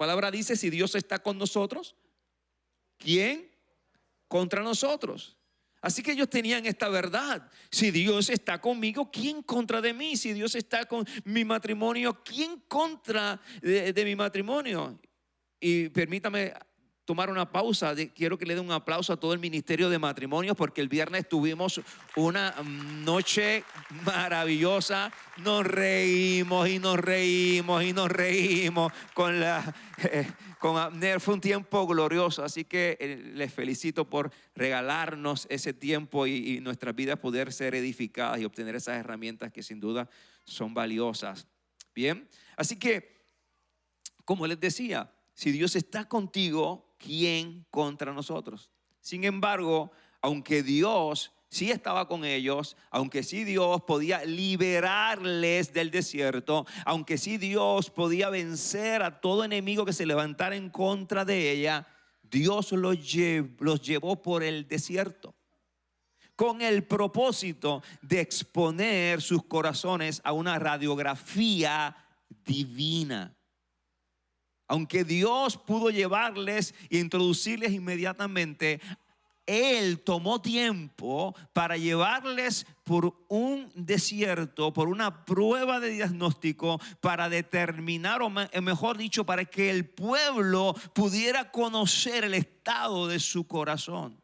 palabra dice, si Dios está con nosotros, ¿quién contra nosotros? Así que ellos tenían esta verdad. Si Dios está conmigo, ¿quién contra de mí? Si Dios está con mi matrimonio, ¿quién contra de mi matrimonio? Y permítame tomar una pausa. Quiero que le dé un aplauso a todo el ministerio de matrimonios, porque el viernes tuvimos una noche maravillosa. Nos reímos y nos reímos y nos reímos con Abner. Fue un tiempo glorioso, así que les felicito por regalarnos ese tiempo y nuestras vidas poder ser edificadas y obtener esas herramientas que sin duda son valiosas. Bien, así que como les decía, si Dios está contigo, ¿quién contra nosotros? Sin embargo, aunque Dios sí estaba con ellos, aunque sí Dios podía liberarles del desierto, aunque sí Dios podía vencer a todo enemigo que se levantara en contra de ella, Dios los llevó por el desierto con el propósito de exponer sus corazones a una radiografía divina. Aunque Dios pudo llevarles e introducirles inmediatamente, Él tomó tiempo para llevarles por un desierto, por una prueba de diagnóstico, para determinar, o mejor dicho, para que el pueblo pudiera conocer el estado de su corazón.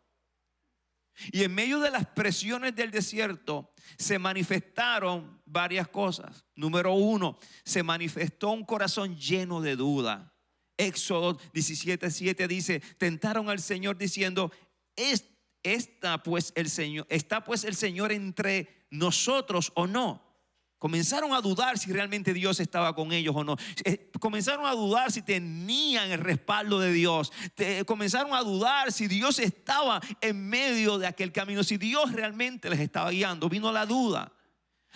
Y en medio de las presiones del desierto se manifestaron varias cosas. Número uno, se manifestó un corazón lleno de duda. Éxodo 17:7 dice, tentaron al Señor diciendo, ¿está pues el Señor entre nosotros o no? Comenzaron a dudar si realmente Dios estaba con ellos o no. Comenzaron a dudar si tenían el respaldo de Dios. Comenzaron a dudar si Dios estaba en medio de aquel camino, si Dios realmente les estaba guiando. Vino la duda.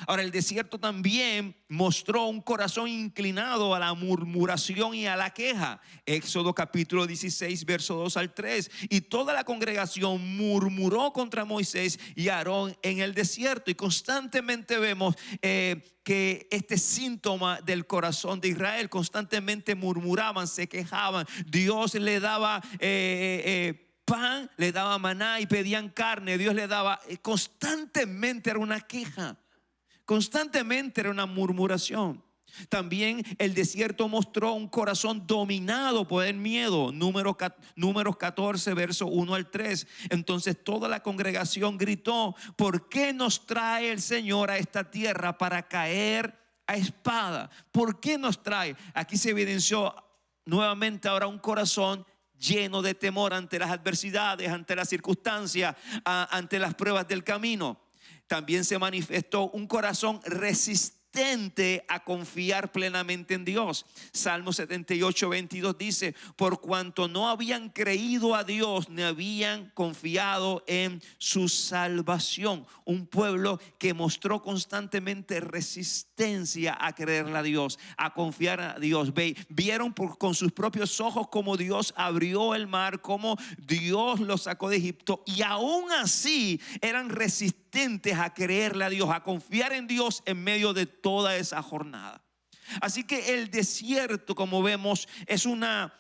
Ahora, el desierto también mostró un corazón inclinado a la murmuración y a la queja. Éxodo capítulo 16, verso 2 al 3. Y toda la congregación murmuró contra Moisés y Aarón en el desierto. Y constantemente vemos que este síntoma del corazón de Israel, constantemente murmuraban, se quejaban. Dios le daba pan, le daba maná y pedían carne. Dios le daba, constantemente era una queja. Constantemente era una murmuración. También el desierto mostró un corazón dominado por el miedo. Números 14, verso 1 al 3. Entonces toda la congregación gritó, ¿por qué nos trae el Señor a esta tierra para caer a espada? ¿Por qué nos trae? Aquí se evidenció nuevamente ahora un corazón lleno de temor ante las adversidades, ante las circunstancias, ante las pruebas del camino. También se manifestó un corazón resistente a confiar plenamente en Dios. Salmo 78, 22 dice, por cuanto no habían creído a Dios ni habían confiado en su salvación. Un pueblo que mostró constantemente resistencia a creerle a Dios, a confiar a Dios. Vieron con sus propios ojos cómo Dios abrió el mar, cómo Dios los sacó de Egipto, y aún así eran resistentes a creerle a Dios, a confiar en Dios en medio de toda esa jornada. Así que el desierto, como vemos, es una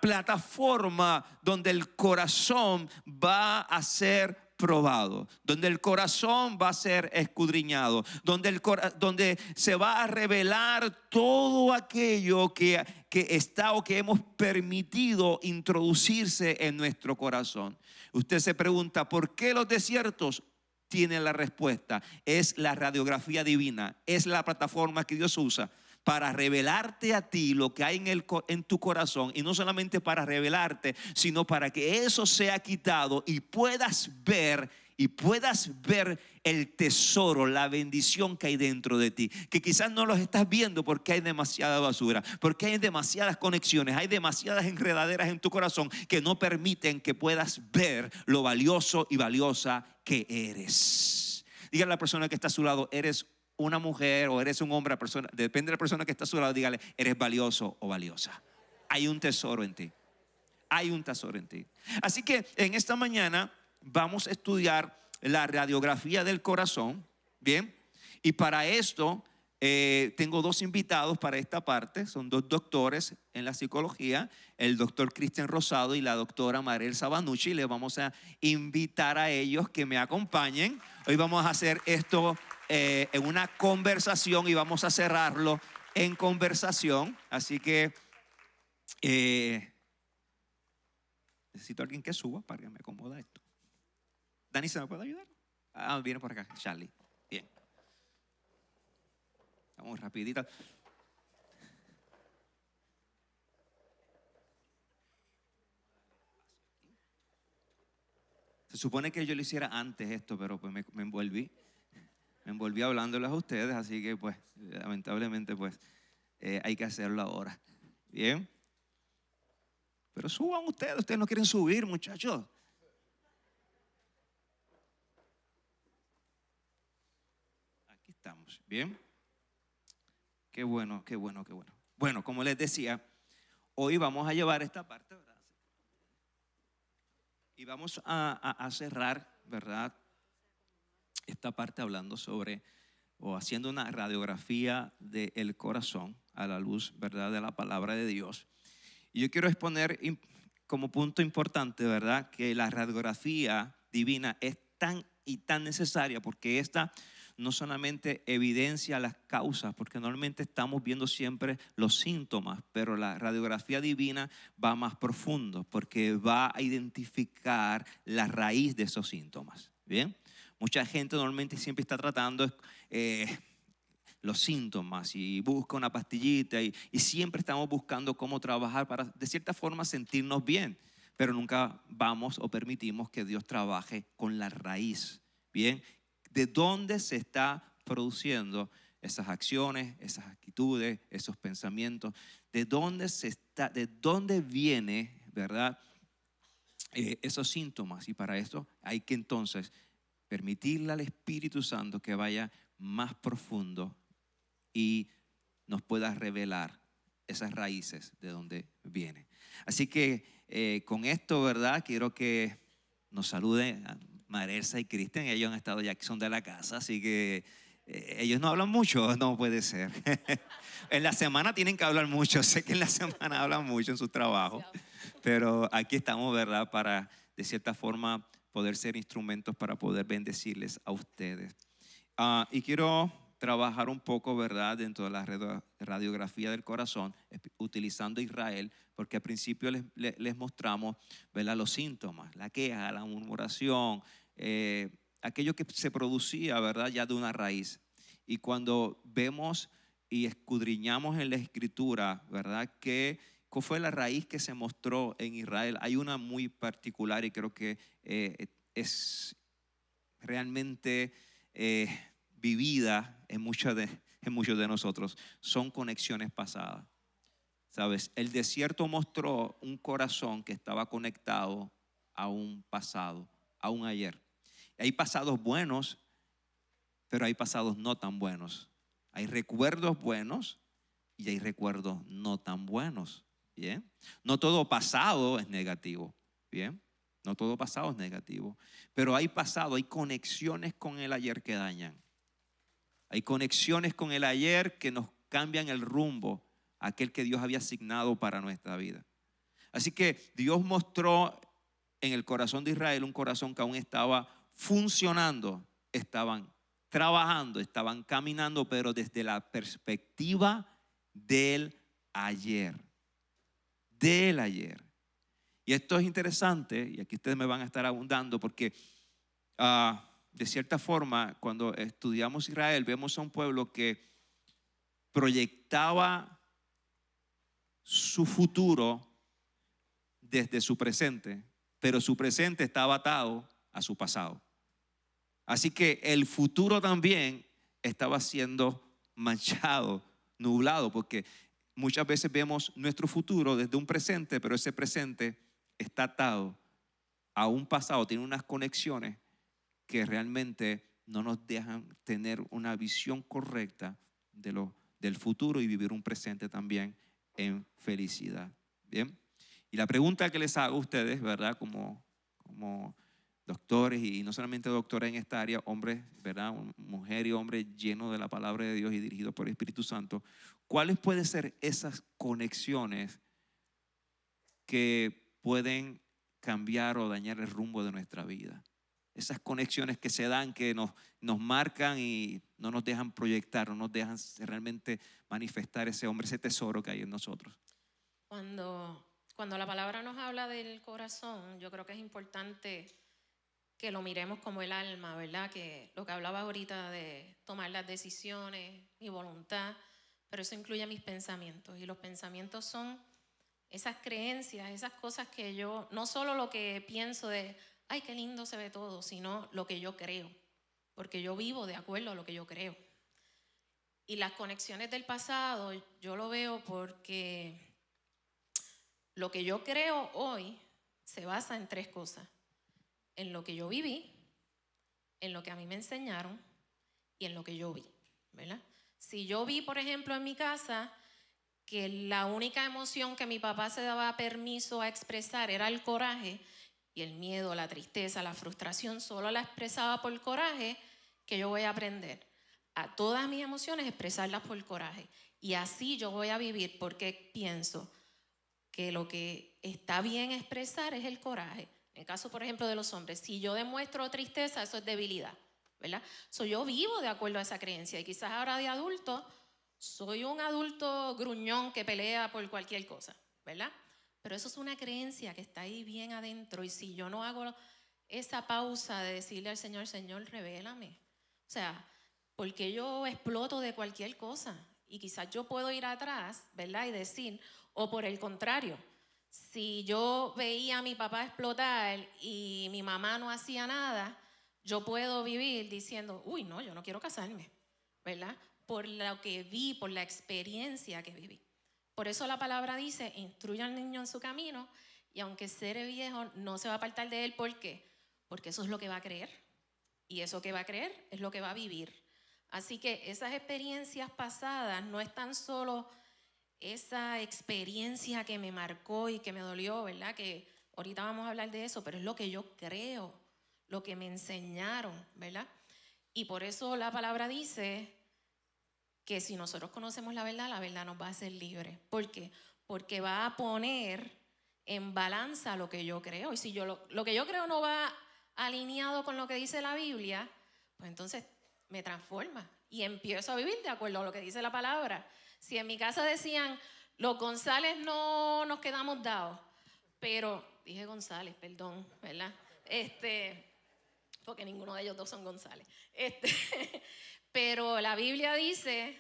plataforma donde el corazón va a ser probado, donde el corazón va a ser escudriñado, donde se va a revelar todo aquello que está o que hemos permitido introducirse en nuestro corazón. Usted se pregunta, ¿por qué los desiertos? Tiene la respuesta. Es la radiografía divina, es la plataforma que Dios usa para revelarte a ti lo que hay en tu corazón, y no solamente para revelarte, sino para que eso sea quitado y puedas ver el tesoro, la bendición que hay dentro de ti, que quizás no los estás viendo porque hay demasiada basura, porque hay demasiadas conexiones, hay demasiadas enredaderas en tu corazón que no permiten que puedas ver lo valioso y valiosa que eres. Dígale a la persona que está a su lado, eres una mujer o eres un hombre, depende de la persona que está a su lado, dígale, eres valioso o valiosa. Hay un tesoro en ti. Hay un tesoro en ti. Así que en esta mañana vamos a estudiar la radiografía del corazón. Bien, y para esto Tengo dos invitados para esta parte, son dos doctores en la psicología, el doctor Cristian Rosado y la doctora Mariel Sabanucci. Les vamos a invitar a ellos que me acompañen. Hoy vamos a hacer esto en una conversación y vamos a cerrarlo en conversación. Así que necesito a alguien que suba para que me acomoda esto. Dani, ¿se me puede ayudar? Ah, viene por acá, Charlie. Bien. Vamos rapidito. Se supone que yo lo hiciera antes esto, pero pues me envolví. Me envolví hablándoles a ustedes, así que pues lamentablemente pues hay que hacerlo ahora. Bien. Pero suban ustedes no quieren subir, muchachos. Aquí estamos, bien. Qué bueno, qué bueno, qué bueno. Bueno, como les decía, hoy vamos a llevar esta parte, ¿verdad? Y vamos a cerrar, ¿verdad? Esta parte hablando sobre o haciendo una radiografía del corazón a la luz, ¿verdad?, de la palabra de Dios. Y yo quiero exponer como punto importante, ¿verdad?, que la radiografía divina es tan y tan necesaria porque esta no solamente evidencia las causas, porque normalmente estamos viendo siempre los síntomas, pero la radiografía divina va más profundo porque va a identificar la raíz de esos síntomas. Bien, mucha gente normalmente siempre está tratando los síntomas y busca una pastillita y siempre estamos buscando cómo trabajar para de cierta forma sentirnos bien, pero nunca vamos o permitimos que Dios trabaje con la raíz. Bien, ¿de dónde se está produciendo esas acciones, esas actitudes, esos pensamientos? ¿De dónde viene, verdad, esos síntomas? Y para esto hay que entonces permitirle al Espíritu Santo que vaya más profundo y nos pueda revelar esas raíces de donde viene. Así que con esto, ¿verdad? Quiero que nos salude a Marisa y Cristian. Ellos han estado ya, que son de la casa, así que ellos no hablan mucho, no puede ser. En la semana tienen que hablar mucho, sé que en la semana hablan mucho en su trabajo, pero aquí estamos, ¿verdad?, para de cierta forma poder ser instrumentos para poder bendecirles a ustedes. Y quiero trabajar un poco, ¿verdad?, dentro de la radiografía del corazón, utilizando Israel, porque al principio les mostramos, ¿verdad?, los síntomas, la queja, la murmuración, aquello que se producía, ¿verdad?, ya de una raíz. Y cuando vemos y escudriñamos en la Escritura, ¿verdad?, ¿cuál fue la raíz que se mostró en Israel? Hay una muy particular y creo que es realmente vivida en muchos de nosotros. Son conexiones pasadas. ¿Sabes? El desierto mostró un corazón que estaba conectado a un pasado, a un ayer. Hay pasados buenos, pero hay pasados no tan buenos. Hay recuerdos buenos y hay recuerdos no tan buenos. ¿Bien? No todo pasado es negativo. ¿Bien? No todo pasado es negativo. Pero hay pasado, hay conexiones con el ayer que dañan. Hay conexiones con el ayer que nos cambian el rumbo, aquel que Dios había asignado para nuestra vida. Así que Dios mostró en el corazón de Israel un corazón que aún estaba funcionando, estaban trabajando, estaban caminando, pero desde la perspectiva del ayer. Del ayer. Y esto es interesante, y aquí ustedes me van a estar abundando, porque de cierta forma, cuando estudiamos Israel, vemos a un pueblo que proyectaba su futuro desde su presente, pero su presente estaba atado a su pasado. Así que el futuro también estaba siendo manchado, nublado, porque muchas veces vemos nuestro futuro desde un presente, pero ese presente está atado a un pasado, tiene unas conexiones que realmente no nos dejan tener una visión correcta del futuro y vivir un presente también en felicidad. Bien. Y la pregunta que les hago a ustedes, ¿verdad? Como doctores y no solamente doctores en esta área, hombres, ¿verdad? Mujer y hombre llenos de la palabra de Dios y dirigidos por el Espíritu Santo. ¿Cuáles pueden ser esas conexiones que pueden cambiar o dañar el rumbo de nuestra vida? Esas conexiones que se dan, que nos marcan y no nos dejan proyectar, no nos dejan realmente manifestar ese hombre, ese tesoro que hay en nosotros. Cuando la palabra nos habla del corazón, yo creo que es importante que lo miremos como el alma, ¿verdad? Que lo que hablaba ahorita de tomar las decisiones, mi voluntad, pero eso incluye mis pensamientos. Y los pensamientos son esas creencias, esas cosas que yo, no solo lo que pienso de, ay, qué lindo se ve todo, sino lo que yo creo, porque yo vivo de acuerdo a lo que yo creo. Y las conexiones del pasado, yo lo veo porque lo que yo creo hoy se basa en tres cosas: en lo que yo viví, en lo que a mí me enseñaron y en lo que yo vi, ¿verdad? Si yo vi, por ejemplo, en mi casa que la única emoción que mi papá se daba permiso a expresar era el coraje y el miedo, la tristeza, la frustración, solo la expresaba por coraje, que yo voy a aprender a todas mis emociones expresarlas por coraje. Y así yo voy a vivir, porque pienso que lo que está bien expresar es el coraje. En el caso, por ejemplo, de los hombres, si yo demuestro tristeza, eso es debilidad, ¿verdad? Yo vivo de acuerdo a esa creencia, y quizás ahora de adulto soy un adulto gruñón que pelea por cualquier cosa, ¿verdad? Pero eso es una creencia que está ahí bien adentro, y si yo no hago esa pausa de decirle al Señor, Señor, revélame, o sea, porque yo exploto de cualquier cosa, y quizás yo puedo ir atrás, ¿verdad? Y decir, o por el contrario, si yo veía a mi papá explotar y mi mamá no hacía nada, yo puedo vivir diciendo, uy, no, yo no quiero casarme, ¿verdad? Por lo que vi, por la experiencia que viví. Por eso la palabra dice, instruye al niño en su camino, y aunque seré viejo, no se va a apartar de él. ¿Por qué? Porque eso es lo que va a creer, y eso que va a creer es lo que va a vivir. Así que esas experiencias pasadas no es tan solo esa experiencia que me marcó y que me dolió, ¿verdad? Que ahorita vamos a hablar de eso, pero es lo que yo creo, lo que me enseñaron, ¿verdad? Y por eso la palabra dice que si nosotros conocemos la verdad nos va a hacer libres. ¿Por qué? Porque va a poner en balanza lo que yo creo. Y si yo lo que yo creo no va alineado con lo que dice la Biblia, pues entonces me transforma y empiezo a vivir de acuerdo a lo que dice la palabra. Si en mi casa decían, los González no nos quedamos dados, pero dije González, perdón, ¿verdad? Porque ninguno de ellos dos son González. Pero la Biblia dice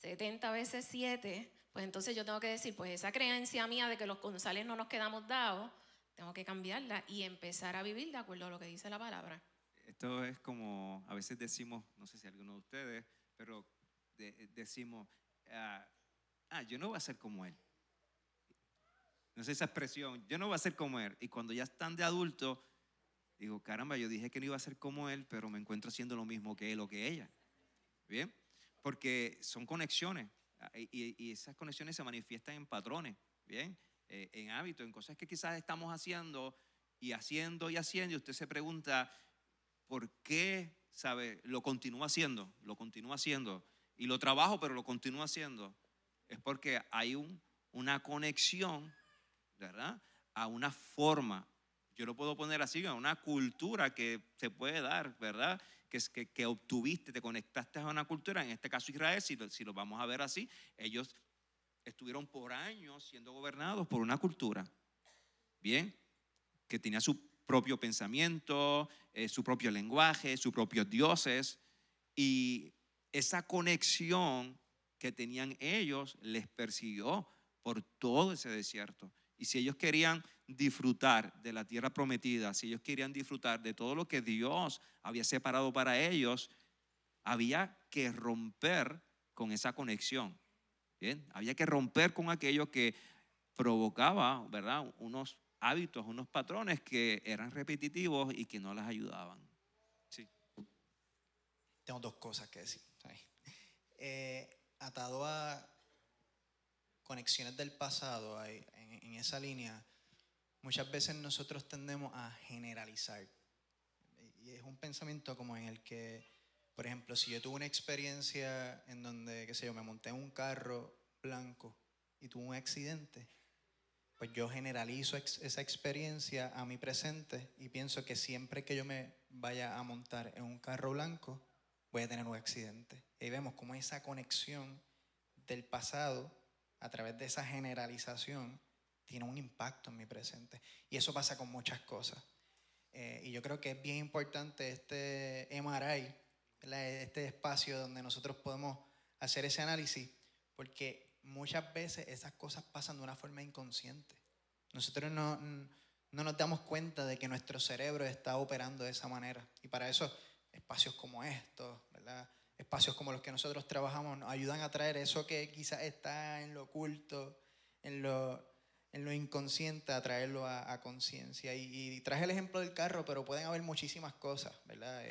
70 veces 7, pues entonces yo tengo que decir, pues esa creencia mía de que los González no nos quedamos dados, tengo que cambiarla y empezar a vivir de acuerdo a lo que dice la palabra. Esto es como, a veces decimos, no sé si alguno de ustedes, pero decimos, yo no voy a ser como él. No sé esa expresión, yo no voy a ser como él. Y cuando ya están de adultos, digo, caramba, yo dije que no iba a ser como él, pero me encuentro haciendo lo mismo que él o que ella. ¿Bien? Porque son conexiones, y esas conexiones se manifiestan en patrones, ¿bien? En hábitos, en cosas que quizás estamos haciendo y haciendo y haciendo, y usted se pregunta, ¿por qué, sabe? Lo continúa haciendo, y lo trabajo, pero lo continúo haciendo. Es porque hay una conexión, ¿verdad? A una forma, yo lo puedo poner así, a una cultura que se puede dar, ¿verdad? Que obtuviste, te conectaste a una cultura, en este caso Israel, si lo vamos a ver así, ellos estuvieron por años siendo gobernados por una cultura, ¿bien? Que tenía su propio pensamiento, su propio lenguaje, sus propios dioses, y esa conexión que tenían ellos les persiguió por todo ese desierto. Y si ellos querían disfrutar de la tierra prometida, si ellos querían disfrutar de todo lo que Dios había separado para ellos, había que romper con esa conexión. ¿Bien? Había que romper con aquello que provocaba, ¿verdad? Unos hábitos, unos patrones que eran repetitivos y que no las ayudaban. Sí. Tengo dos cosas que decir. Atado a conexiones del pasado, en esa línea, muchas veces nosotros tendemos a generalizar. Y es un pensamiento como en el que, por ejemplo, si yo tuve una experiencia en donde, qué sé yo, me monté en un carro blanco y tuve un accidente, pues yo generalizo esa experiencia a mi presente y pienso que siempre que yo me vaya a montar en un carro blanco, voy a tener un accidente. Y ahí vemos cómo esa conexión del pasado, a través de esa generalización, tiene un impacto en mi presente. Y eso pasa con muchas cosas. Y yo creo que es bien importante este MRI, ¿verdad? Este espacio donde nosotros podemos hacer ese análisis, porque muchas veces esas cosas pasan de una forma inconsciente. Nosotros no nos damos cuenta de que nuestro cerebro está operando de esa manera. Y para eso, espacios como estos, ¿verdad? Espacios como los que nosotros trabajamos nos ayudan a traer eso que quizás está en lo oculto, en lo inconsciente, a traerlo a conciencia. Y traje el ejemplo del carro, pero pueden haber muchísimas cosas, ¿verdad?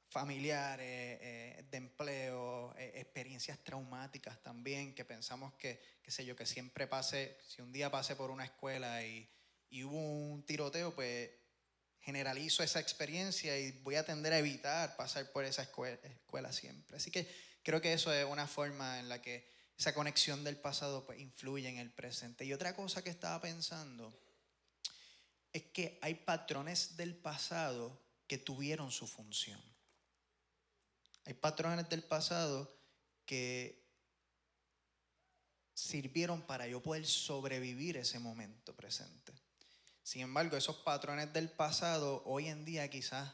Familiares, de empleo, experiencias traumáticas también, que pensamos que, qué sé yo, que siempre pase, si un día pasé por una escuela y hubo un tiroteo, pues generalizo esa experiencia y voy a tender a evitar pasar por esa escuela siempre. Así que creo que eso es una forma en la que esa conexión del pasado pues influye en el presente. Y otra cosa que estaba pensando es que hay patrones del pasado que tuvieron su función. Hay patrones del pasado que sirvieron para yo poder sobrevivir ese momento presente. Sin embargo, esos patrones del pasado hoy en día quizás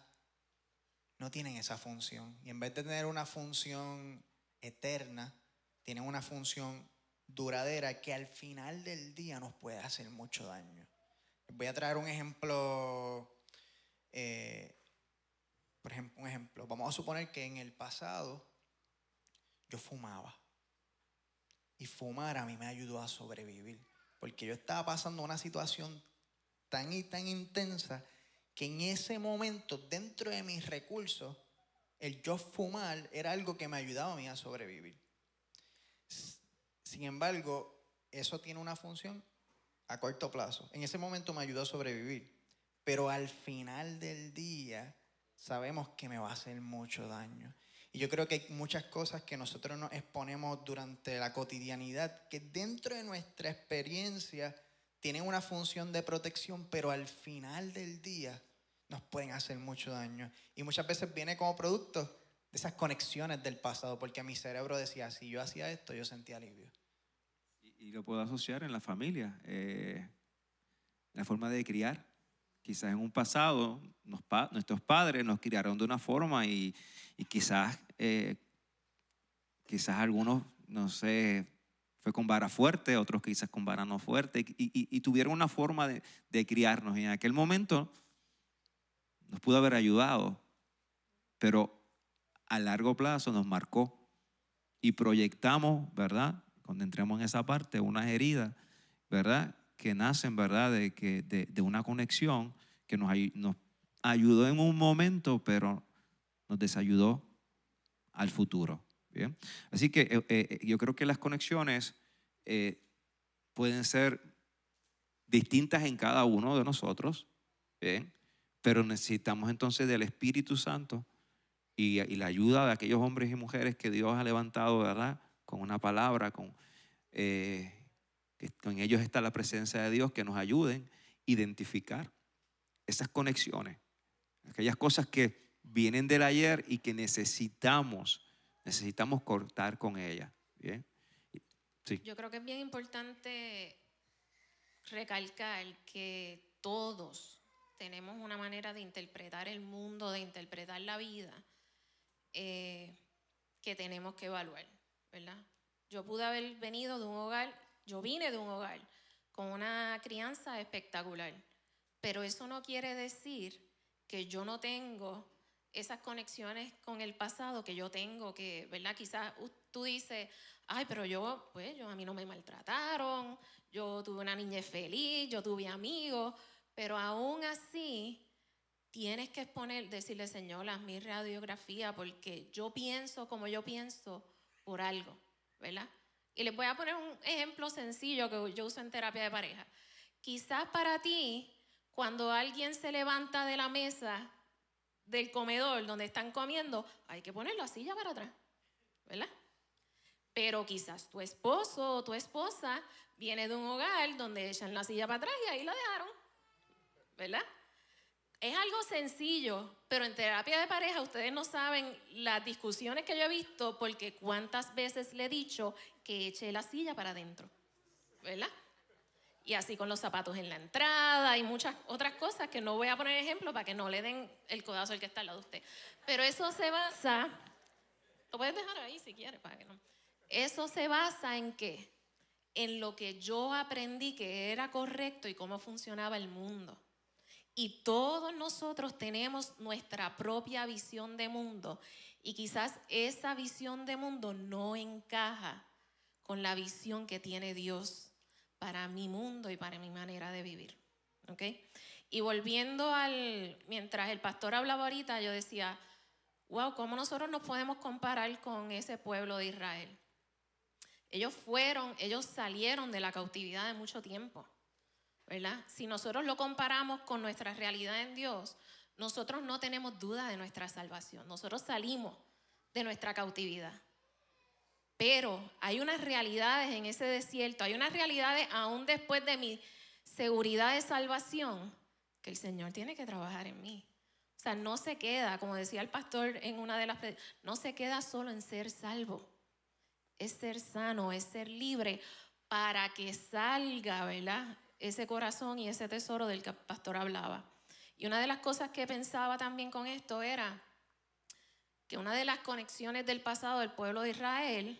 no tienen esa función. Y en vez de tener una función eterna, tienen una función duradera que al final del día nos puede hacer mucho daño. Les voy a traer un ejemplo. Por ejemplo, un ejemplo. Vamos a suponer que en el pasado yo fumaba. Y fumar a mí me ayudó a sobrevivir. Porque yo estaba pasando una situación tan y tan intensa que en ese momento, dentro de mis recursos, el yo fumar era algo que me ayudaba a mí a sobrevivir. Sin embargo, eso tiene una función a corto plazo. En ese momento me ayudó a sobrevivir. Pero al final del día sabemos que me va a hacer mucho daño. Y yo creo que hay muchas cosas que nosotros nos exponemos durante la cotidianidad que dentro de nuestra experiencia tienen una función de protección, pero al final del día nos pueden hacer mucho daño. Y muchas veces viene como producto de esas conexiones del pasado, porque mi cerebro decía, si yo hacía esto, yo sentía alivio. Y lo puedo asociar en la familia, la forma de criar. Quizás en un pasado nuestros padres nos criaron de una forma y quizás algunos, no sé, fue con vara fuerte, otros quizás con vara no fuerte y tuvieron una forma de criarnos. Y en aquel momento nos pudo haber ayudado, pero a largo plazo nos marcó y proyectamos, ¿verdad? Cuando entramos en esa parte, unas heridas, ¿verdad? Que nacen, ¿verdad? De una conexión que nos ayudó en un momento, pero nos desayudó al futuro. ¿Bien? Así que yo creo que las conexiones pueden ser distintas en cada uno de nosotros, ¿bien? Pero necesitamos entonces del Espíritu Santo y la ayuda de aquellos hombres y mujeres que Dios ha levantado, ¿verdad? Con una palabra, que con ellos está la presencia de Dios, que nos ayuden a identificar esas conexiones, aquellas cosas que vienen del ayer y que necesitamos cortar con ellas. ¿Bien? Sí. Yo creo que es bien importante recalcar que todos tenemos una manera de interpretar el mundo, de interpretar la vida, que tenemos que evaluar, ¿verdad? Yo pude haber venido de un hogar, yo vine de un hogar con una crianza espectacular, pero eso no quiere decir que yo no tengo esas conexiones con el pasado que yo tengo, que, ¿verdad? Quizás tú dices, ay, pero yo a mí no me maltrataron, yo tuve una niñez feliz, yo tuve amigos, pero aún así tienes que decirle, Señor, haz mi radiografía porque yo pienso como yo pienso por algo, ¿verdad? Y les voy a poner un ejemplo sencillo que yo uso en terapia de pareja. Quizás para ti, cuando alguien se levanta de la mesa del comedor donde están comiendo, hay que poner la silla para atrás, ¿verdad? Pero quizás tu esposo o tu esposa viene de un hogar donde echan la silla para atrás y ahí la dejaron, ¿verdad? Es algo sencillo, pero en terapia de pareja ustedes no saben las discusiones que yo he visto porque cuántas veces le he dicho que eche la silla para adentro, ¿verdad? Y así con los zapatos en la entrada y muchas otras cosas que no voy a poner ejemplo para que no le den el codazo al que está al lado de usted. Pero eso se basa, lo puedes dejar ahí si quieres, para que no. Eso se basa en qué? En lo que yo aprendí que era correcto y cómo funcionaba el mundo. Y todos nosotros tenemos nuestra propia visión de mundo y quizás esa visión de mundo no encaja con la visión que tiene Dios para mi mundo y para mi manera de vivir, ¿ok? Y volviendo mientras el pastor hablaba ahorita, yo decía, wow, ¿cómo nosotros nos podemos comparar con ese pueblo de Israel? Ellos salieron de la cautividad de mucho tiempo, ¿verdad? Si nosotros lo comparamos con nuestra realidad en Dios, nosotros no tenemos duda de nuestra salvación. Nosotros salimos de nuestra cautividad. Pero hay unas realidades en ese desierto, hay unas realidades aún después de mi seguridad de salvación que el Señor tiene que trabajar en mí. O sea, no se queda, como decía el pastor en una de las, no se queda solo en ser salvo. Es ser sano, es ser libre para que salga, ¿verdad? Ese corazón y ese tesoro del que el pastor hablaba. Y una de las cosas que pensaba también con esto era que una de las conexiones del pasado del pueblo de Israel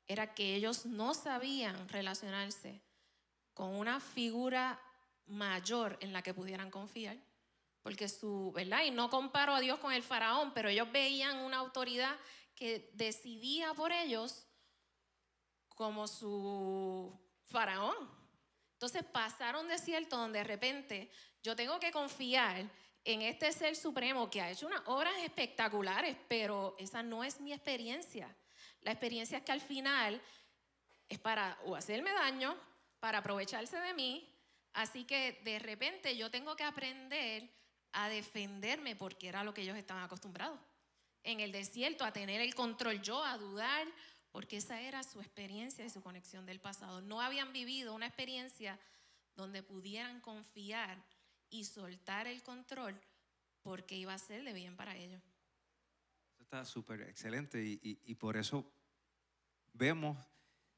era que ellos no sabían relacionarse con una figura mayor en la que pudieran confiar. Porque ¿verdad? Y no comparo a Dios con el faraón, pero ellos veían una autoridad que decidía por ellos como su faraón. Entonces pasaron desierto donde de repente yo tengo que confiar en este ser supremo que ha hecho unas obras espectaculares, pero esa no es mi experiencia. La experiencia es que al final es para o hacerme daño, para aprovecharse de mí. Así que de repente yo tengo que aprender a defenderme porque era lo que ellos estaban acostumbrados. En el desierto a tener el control yo, a dudar, porque esa era su experiencia y su conexión del pasado. No habían vivido una experiencia donde pudieran confiar y soltar el control porque iba a ser de bien para ellos. Eso está súper excelente y por eso vemos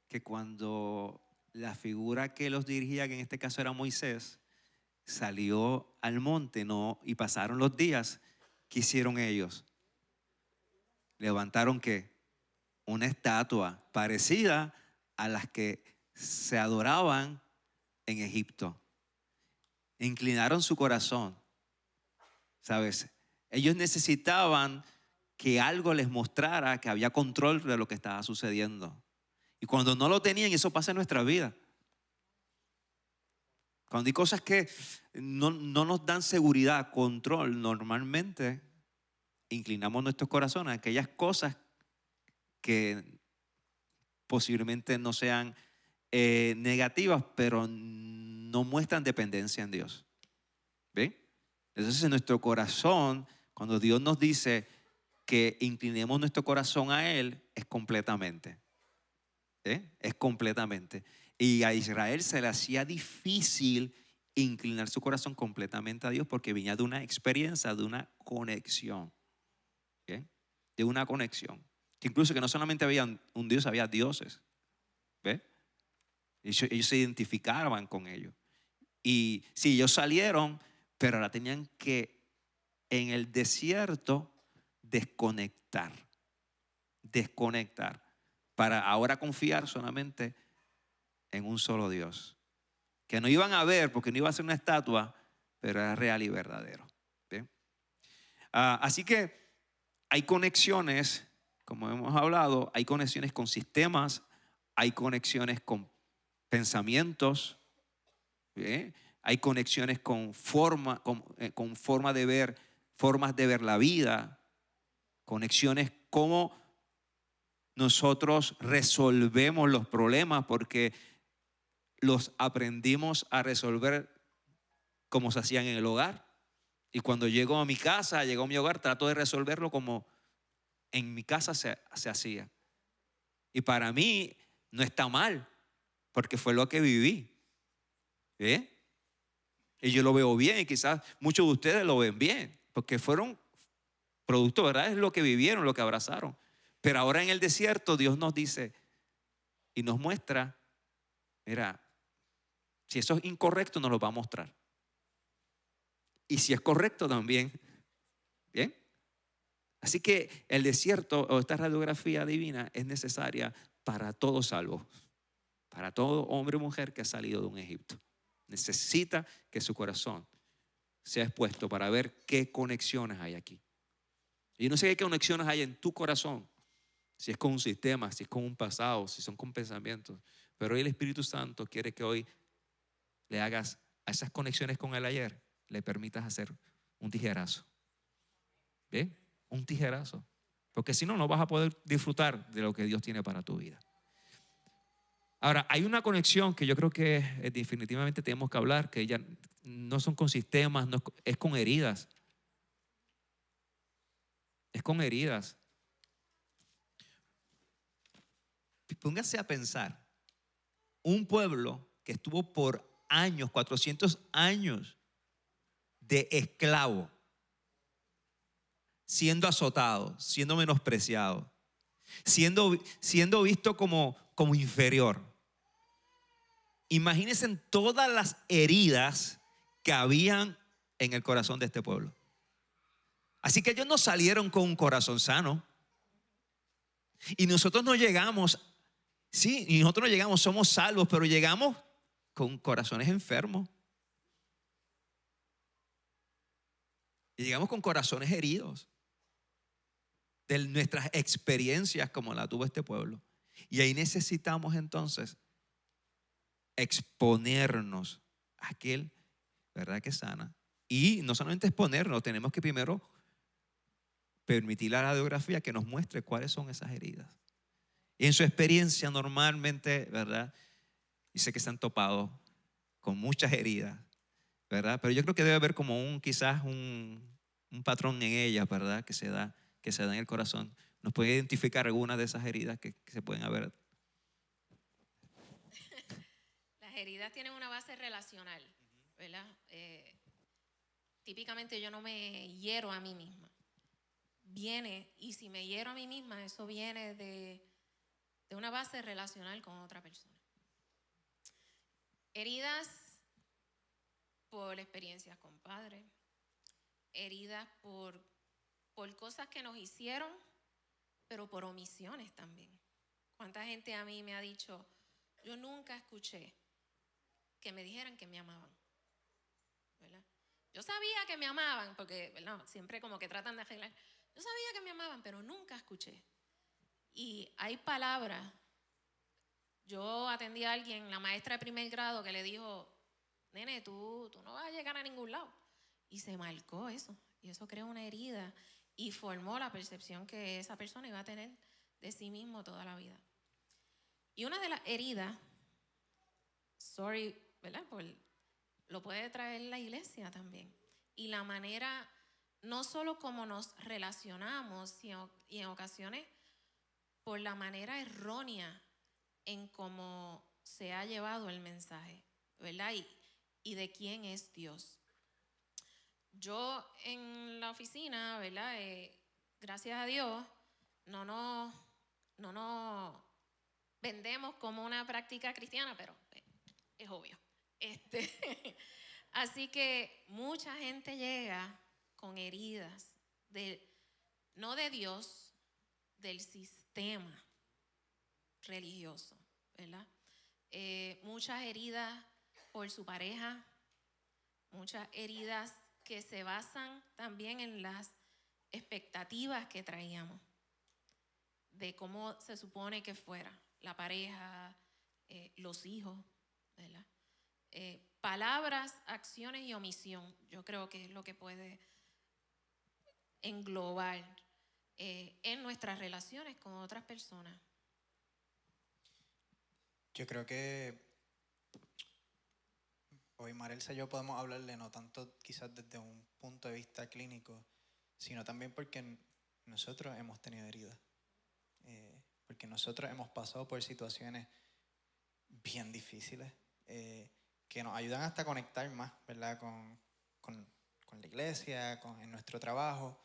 que cuando la figura que los dirigía, que en este caso era Moisés, salió al monte, y pasaron los días, ¿qué hicieron ellos? Levantaron ¿qué? Una estatua parecida a las que se adoraban en Egipto. Inclinaron su corazón, ¿sabes? Ellos necesitaban que algo les mostrara que había control de lo que estaba sucediendo. Y cuando no lo tenían, eso pasa en nuestra vida. Cuando hay cosas que no nos dan seguridad, control, normalmente inclinamos nuestros corazones a aquellas cosas que posiblemente no sean negativas, pero no muestran dependencia en Dios. ¿Ven? Entonces en nuestro corazón, cuando Dios nos dice que inclinemos nuestro corazón a Él, es completamente. Es completamente. Y a Israel se le hacía difícil inclinar su corazón completamente a Dios porque venía de una experiencia, de una conexión. ¿Okay? De una conexión. Incluso que no solamente había un Dios, había dioses. ¿Ves? Ellos se identificaban con ellos. Y sí, ellos salieron, pero ahora tenían que en el desierto desconectar para ahora confiar solamente en un solo Dios, que no iban a ver porque no iba a ser una estatua, pero era real y verdadero. ¿Bien? Así que hay conexiones, como hemos hablado, hay conexiones con sistemas, hay conexiones con pensamientos, ¿bien? Hay conexiones con formas de ver la vida, conexiones como nosotros resolvemos los problemas porque los aprendimos a resolver como se hacían en el hogar, Y cuando llego a mi casa, llego a mi hogar, trato de resolverlo como en mi casa se hacía. Y para mí no está mal, porque fue lo que viví. ¿Ve? Y yo lo veo bien, y quizás muchos de ustedes lo ven bien, porque fueron producto, ¿verdad? Es lo que vivieron, lo que abrazaron. Pero ahora en el desierto Dios nos dice y nos muestra, mira, si eso es incorrecto nos lo va a mostrar. Y si es correcto también, ¿bien? Así que el desierto o esta radiografía divina es necesaria para todo salvo, para todo hombre o mujer que ha salido de un Egipto. Necesita que su corazón sea expuesto para ver qué conexiones hay aquí. Y no sé qué conexiones hay en tu corazón, si es con un sistema, si es con un pasado, si son con pensamientos. Pero hoy el Espíritu Santo quiere que hoy le hagas a esas conexiones con el ayer, le permitas hacer un tijerazo. ¿Ve? Un tijerazo. Porque si no, no vas a poder disfrutar de lo que Dios tiene para tu vida. Ahora, hay una conexión que yo creo que definitivamente tenemos que hablar, que ya no son con sistemas, no, es con heridas. Es con heridas. Póngase a pensar, un pueblo que estuvo por años, 400 años de esclavo, siendo azotado, siendo menospreciado, siendo visto como inferior. Imagínense en todas las heridas que habían en el corazón de este pueblo. Así que ellos no salieron con un corazón sano. Y nosotros no llegamos, sí, y nosotros no llegamos, somos salvos, pero llegamos con corazones enfermos. Y llegamos con corazones heridos de nuestras experiencias como la tuvo este pueblo. Y ahí necesitamos entonces exponernos a aquel, ¿verdad?, que sana. Y no solamente exponernos, tenemos que primero permitir a la radiografía que nos muestre cuáles son esas heridas. Y en su experiencia normalmente, ¿verdad?, dice que se han topado con muchas heridas, ¿verdad? Pero yo creo que debe haber como quizás un patrón en ellas, ¿verdad?, que se da en el corazón. Nos puede identificar algunas de esas heridas que se pueden haber. Las heridas tienen una base relacional, ¿verdad? Típicamente yo no me hiero a mí misma. Y si me hiero a mí misma, eso viene de una base relacional con otra persona. Heridas por experiencias con padres, heridas por cosas que nos hicieron, pero por omisiones también. ¿Cuánta gente a mí me ha dicho, yo nunca escuché que me dijeran que me amaban? ¿Verdad? Yo sabía que me amaban, porque ¿verdad?, siempre como que tratan de arreglar. Yo sabía que me amaban, pero nunca escuché. Y hay palabras. Yo atendí a alguien, la maestra de primer grado, que le dijo, nene, tú no vas a llegar a ningún lado. Y se marcó eso. Y eso creó una herida y formó la percepción que esa persona iba a tener de sí mismo toda la vida. Y una de las heridas, ¿verdad?, lo puede traer la iglesia también. Y la manera, no solo como nos relacionamos, y en ocasiones por la manera errónea en cómo se ha llevado el mensaje, ¿verdad? Y de quién es Dios. Yo en la oficina, ¿verdad?, gracias a Dios, no nos vendemos como una práctica cristiana, pero es obvio. Así que mucha gente llega con heridas, no de Dios, del sistema religioso, ¿verdad? Muchas heridas por su pareja, muchas heridas que se basan también en las expectativas que traíamos de cómo se supone que fuera la pareja, los hijos, ¿verdad? Palabras, acciones y omisión, yo creo que es lo que puede englobar en nuestras relaciones con otras personas. Yo creo que hoy Marelsa y yo podemos hablarle no tanto quizás desde un punto de vista clínico, sino también porque nosotros hemos tenido heridas. Porque nosotros hemos pasado por situaciones bien difíciles que nos ayudan hasta a conectar más, ¿verdad? Con la iglesia, en nuestro trabajo.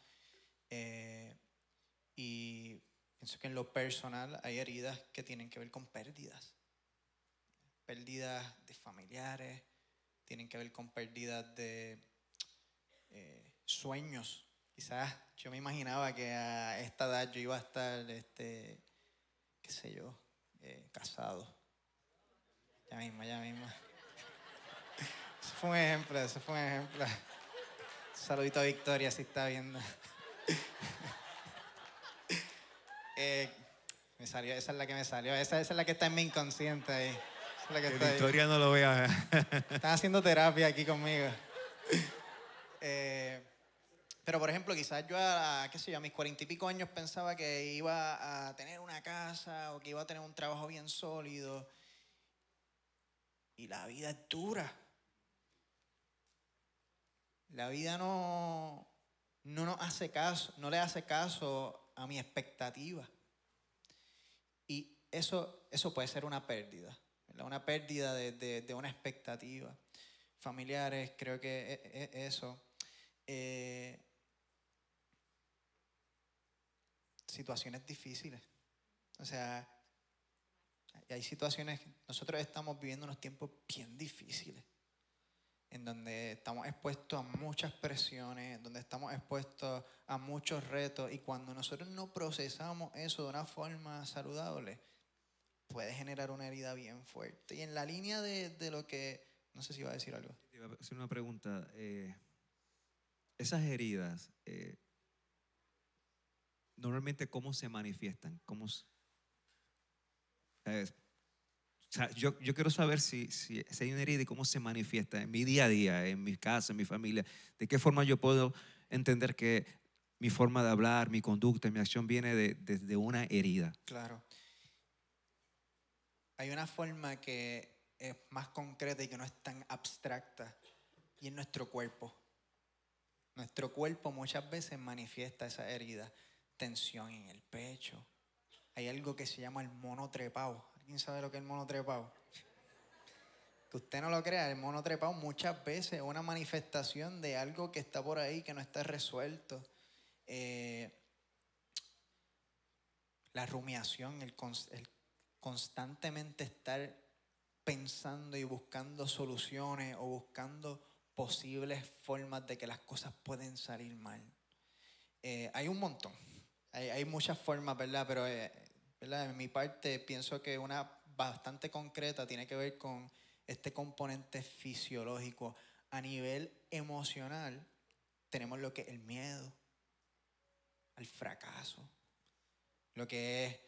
Y pienso que en lo personal hay heridas que tienen que ver con pérdidas. Pérdidas de familiares, tienen que ver con pérdidas de sueños. Quizás yo me imaginaba que a esta edad yo iba a estar, qué sé yo, casado. Ya mismo. Eso fue un ejemplo. Saludito a Victoria si está viendo. Me salió, esa es la que me salió. Esa es la que está en mi inconsciente ahí. Esa es la que Que está ahí. Victoria no lo vea. Están haciendo terapia aquí conmigo. Pero, por ejemplo, quizás yo qué sé yo, a mis 40 y pico años pensaba que iba a tener una casa o que iba a tener un trabajo bien sólido. Y la vida es dura. La vida no nos hace caso, no le hace caso a mi expectativa. Y eso puede ser una pérdida, ¿verdad? Una pérdida de una expectativa. Familiares, creo que eso. Situaciones difíciles. O sea, hay situaciones, nosotros estamos viviendo unos tiempos bien difíciles, en donde estamos expuestos a muchas presiones, en donde estamos expuestos a muchos retos, y cuando nosotros no procesamos eso de una forma saludable, puede generar una herida bien fuerte. Y en la línea de lo que, no sé si iba a decir algo. Te iba a hacer una pregunta. Esas heridas, normalmente, ¿cómo se manifiestan? O sea, yo quiero saber si hay una herida y cómo se manifiesta en mi día a día, en mi casa, en mi familia. ¿De qué forma yo puedo entender que mi forma de hablar, mi conducta, mi acción viene de una herida? Claro. Hay una forma que es más concreta y que no es tan abstracta, y es nuestro cuerpo. Nuestro cuerpo muchas veces manifiesta esa herida, tensión en el pecho. Hay algo que se llama el mono trepado. ¿Alguien sabe lo que es el mono trepado? Que usted no lo crea, el mono trepado muchas veces es una manifestación de algo que está por ahí, que no está resuelto. La rumiación, el constantemente estar pensando y buscando soluciones o buscando posibles formas de que las cosas pueden salir mal. Hay un montón, hay muchas formas, ¿verdad? Pero ¿verdad? En mi parte pienso que una bastante concreta tiene que ver con este componente fisiológico. A nivel emocional tenemos lo que es el miedo al fracaso, lo que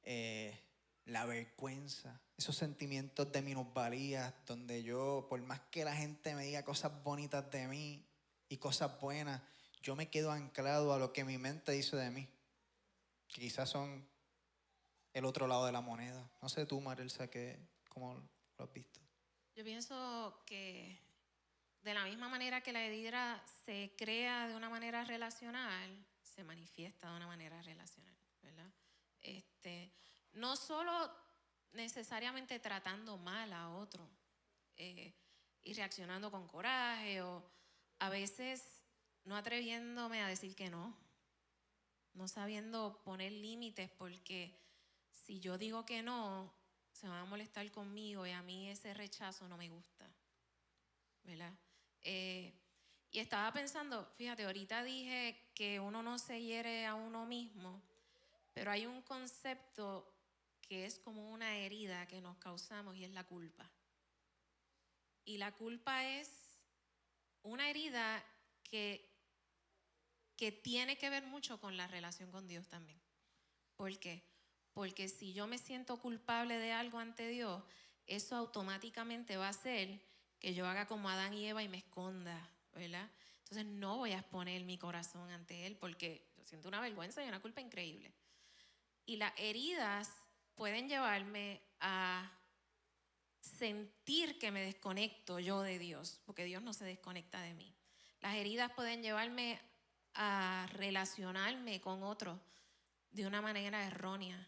es la vergüenza, esos sentimientos de minusvalía, donde yo, por más que la gente me diga cosas bonitas de mí y cosas buenas, yo me quedo anclado a lo que mi mente dice de mí, que quizás son el otro lado de la moneda. No sé tú, Marelsa, ¿cómo lo has visto? Yo pienso que de la misma manera que la herida se crea de una manera relacional, se manifiesta de una manera relacional, ¿verdad? No solo necesariamente tratando mal a otro y reaccionando con coraje, o a veces no atreviéndome a decir que no sabiendo poner límites, porque si yo digo que no, se van a molestar conmigo y a mí ese rechazo no me gusta, ¿verdad? Y estaba pensando, fíjate, ahorita dije que uno no se hiere a uno mismo, pero hay un concepto que es como una herida que nos causamos, y es la culpa. Y la culpa es una herida que tiene que ver mucho con la relación con Dios también. ¿Por qué? Porque si yo me siento culpable de algo ante Dios, eso automáticamente va a hacer que yo haga como Adán y Eva y me esconda, ¿verdad? Entonces no voy a exponer mi corazón ante Él, porque yo siento una vergüenza y una culpa increíble. Y las heridas pueden llevarme a sentir que me desconecto yo de Dios, porque Dios no se desconecta de mí. Las heridas pueden llevarme a relacionarme con otros de una manera errónea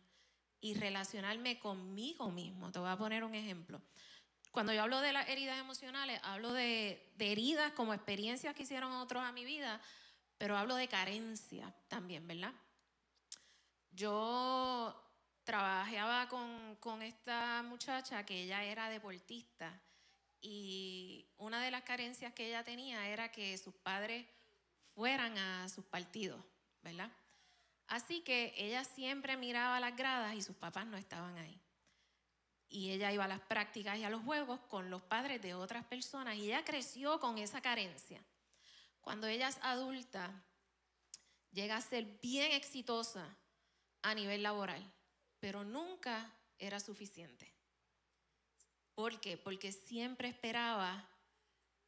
y relacionarme conmigo mismo. Te voy a poner un ejemplo. Cuando yo hablo de las heridas emocionales, hablo de heridas como experiencias que hicieron otros a mi vida, pero hablo de carencia también, ¿verdad? Yo trabajaba con esta muchacha que ella era deportista y una de las carencias que ella tenía era que sus padres fueran a sus partidos, ¿verdad? Así que ella siempre miraba las gradas y sus papás no estaban ahí. Y ella iba a las prácticas y a los juegos con los padres de otras personas y ella creció con esa carencia. Cuando ella es adulta, llega a ser bien exitosa a nivel laboral, pero nunca era suficiente. ¿Por qué? Porque siempre esperaba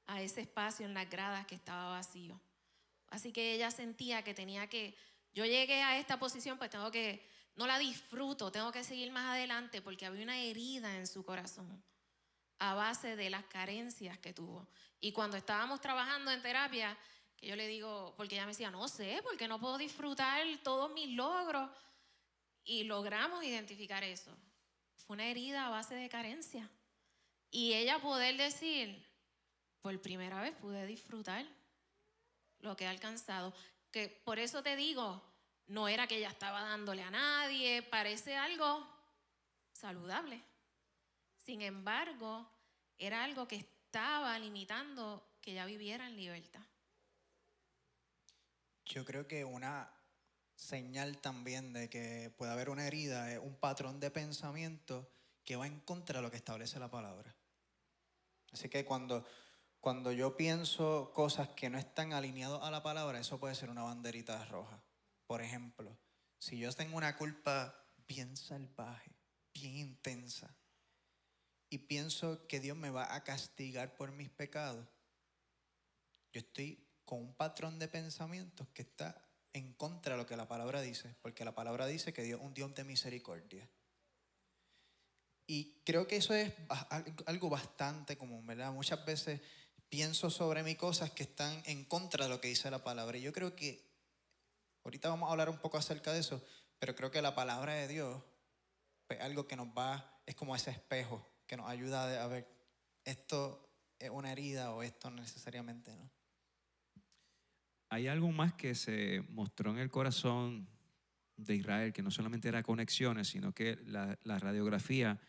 a ese espacio en las gradas que estaba vacío. Así que ella sentía que tenía que, yo llegué a esta posición, pues no la disfruto, tengo que seguir más adelante porque había una herida en su corazón a base de las carencias que tuvo. Y cuando estábamos trabajando en terapia, que yo le digo, porque ella me decía, no sé, porque no puedo disfrutar todos mis logros. Y logramos identificar eso. Fue una herida a base de carencia. Y ella poder decir, por primera vez pude disfrutar lo que he alcanzado. Que por eso te digo, no era que ella estaba dándole a nadie, parece algo saludable. Sin embargo, era algo que estaba limitando que ella viviera en libertad. Yo creo que una señal también de que puede haber una herida es un patrón de pensamiento que va en contra de lo que establece la palabra. Así que cuando yo pienso cosas que no están alineadas a la palabra, eso puede ser una banderita roja. Por ejemplo, si yo tengo una culpa bien salvaje, bien intensa, y pienso que Dios me va a castigar por mis pecados, yo estoy con un patrón de pensamientos que está en contra de lo que la palabra dice, porque la palabra dice que Dios es un Dios de misericordia. Y creo que eso es algo bastante común, ¿verdad? Muchas veces pienso sobre mí cosas que están en contra de lo que dice la palabra. Y yo creo que, ahorita vamos a hablar un poco acerca de eso, pero creo que la palabra de Dios es algo que es como ese espejo que nos ayuda a ver esto es una herida o esto no necesariamente, ¿no? Hay algo más que se mostró en el corazón de Israel, que no solamente era conexiones, sino que la radiografía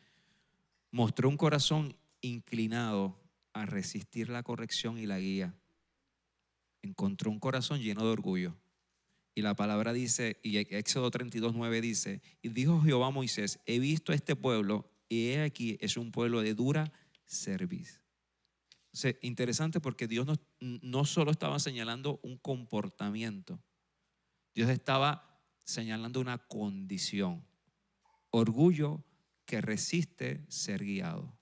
mostró un corazón inclinado a resistir la corrección y la guía. Encontró un corazón lleno de orgullo. Y la palabra dice, y Éxodo 32:9 dice, y dijo Jehová a Moisés, he visto a este pueblo, y he aquí es un pueblo de dura cerviz. Entonces, interesante porque Dios no solo estaba señalando un comportamiento, Dios estaba señalando una condición. Orgullo que resiste ser guiado.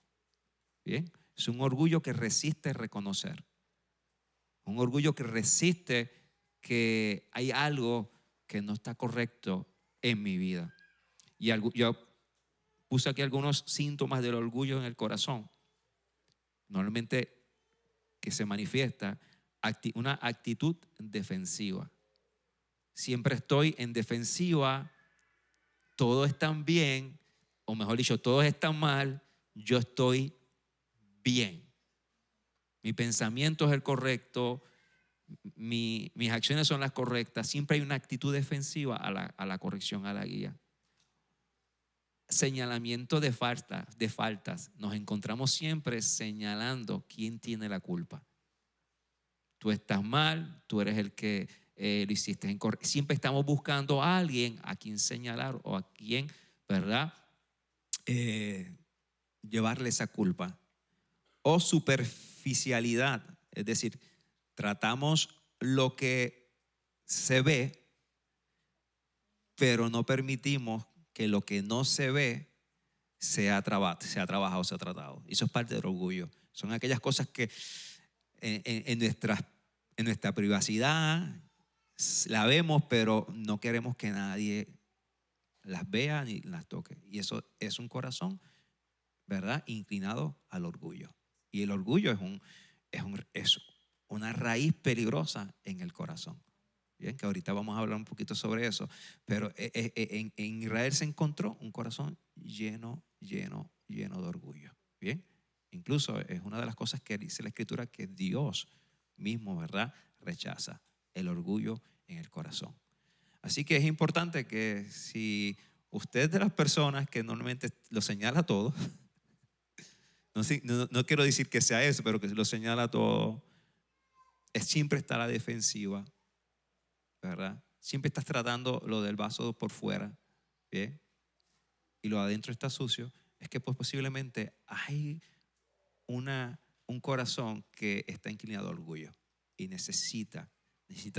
Bien, es un orgullo que resiste reconocer. Un orgullo que resiste que hay algo que no está correcto en mi vida. Y yo puse aquí algunos síntomas del orgullo en el corazón. Normalmente que se manifiesta una actitud defensiva. Siempre estoy en defensiva, todos están bien, o mejor dicho, todos están mal, yo estoy bien. Mi pensamiento es el correcto, mis acciones son las correctas. Siempre hay una actitud defensiva a la corrección, a la guía. Señalamiento de faltas. Nos encontramos siempre señalando quién tiene la culpa. Tú estás mal, tú eres el que lo hiciste incorrecto. Siempre estamos buscando a alguien a quien señalar o a quien, ¿verdad? Llevarle esa culpa. O superficialidad, es decir, tratamos lo que se ve, pero no permitimos que lo que no se ve sea trabajado, sea tratado. Y eso es parte del orgullo. Son aquellas cosas que en nuestra privacidad la vemos, pero no queremos que nadie las vea ni las toque. Y eso es un corazón ¿verdad? Inclinado al orgullo. Y el orgullo es una raíz peligrosa en el corazón. Bien, que ahorita vamos a hablar un poquito sobre eso. Pero en Israel se encontró un corazón lleno de orgullo. Bien, incluso es una de las cosas que dice la Escritura que Dios mismo, ¿verdad?, rechaza el orgullo en el corazón. Así que es importante que si usted es de las personas que normalmente lo señala todo, no quiero decir que sea eso, pero que lo señala todo, siempre está a la defensiva, ¿verdad? Siempre estás tratando lo del vaso por fuera, ¿bien? Y lo adentro está sucio, es que pues posiblemente hay un corazón que está inclinado al orgullo y necesita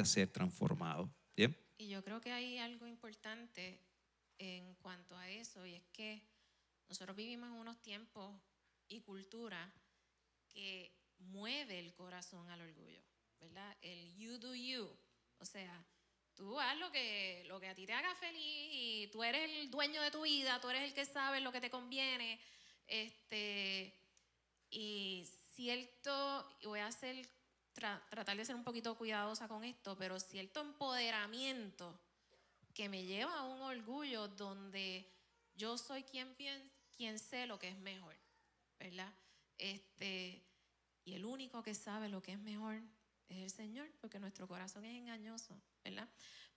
ser transformado, ¿bien? Y yo creo que hay algo importante en cuanto a eso, y es que nosotros vivimos en unos tiempos y cultura que mueve el corazón al orgullo, ¿verdad? El you do you, o sea, tú haz lo que a ti te haga feliz y tú eres el dueño de tu vida, tú eres el que sabe lo que te conviene, y cierto, y voy a tratar de ser un poquito cuidadosa con esto, pero cierto empoderamiento que me lleva a un orgullo donde yo soy quien sé lo que es mejor, ¿verdad? Y el único que sabe lo que es mejor es el Señor, porque nuestro corazón es engañoso, ¿verdad?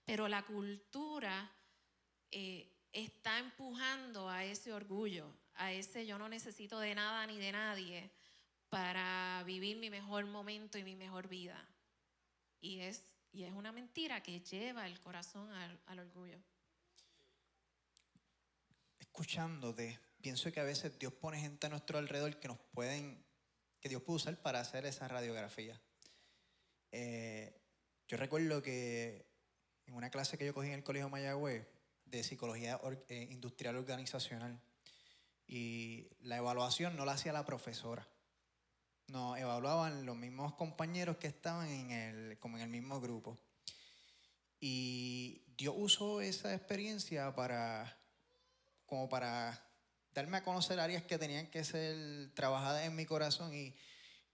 Pero la cultura está empujando a ese orgullo, a ese yo no necesito de nada ni de nadie para vivir mi mejor momento y mi mejor vida. Y es una mentira que lleva el corazón al orgullo. Escuchándote, pienso que a veces Dios pone gente a nuestro alrededor que Dios puede usar para hacer esa radiografía. Yo recuerdo que en una clase que yo cogí en el Colegio Mayagüez de psicología industrial organizacional, y la evaluación no la hacía la profesora, nos evaluaban los mismos compañeros que estaban como en el mismo grupo. Y Dios usó esa experiencia como para darme a conocer áreas que tenían que ser trabajadas en mi corazón. Y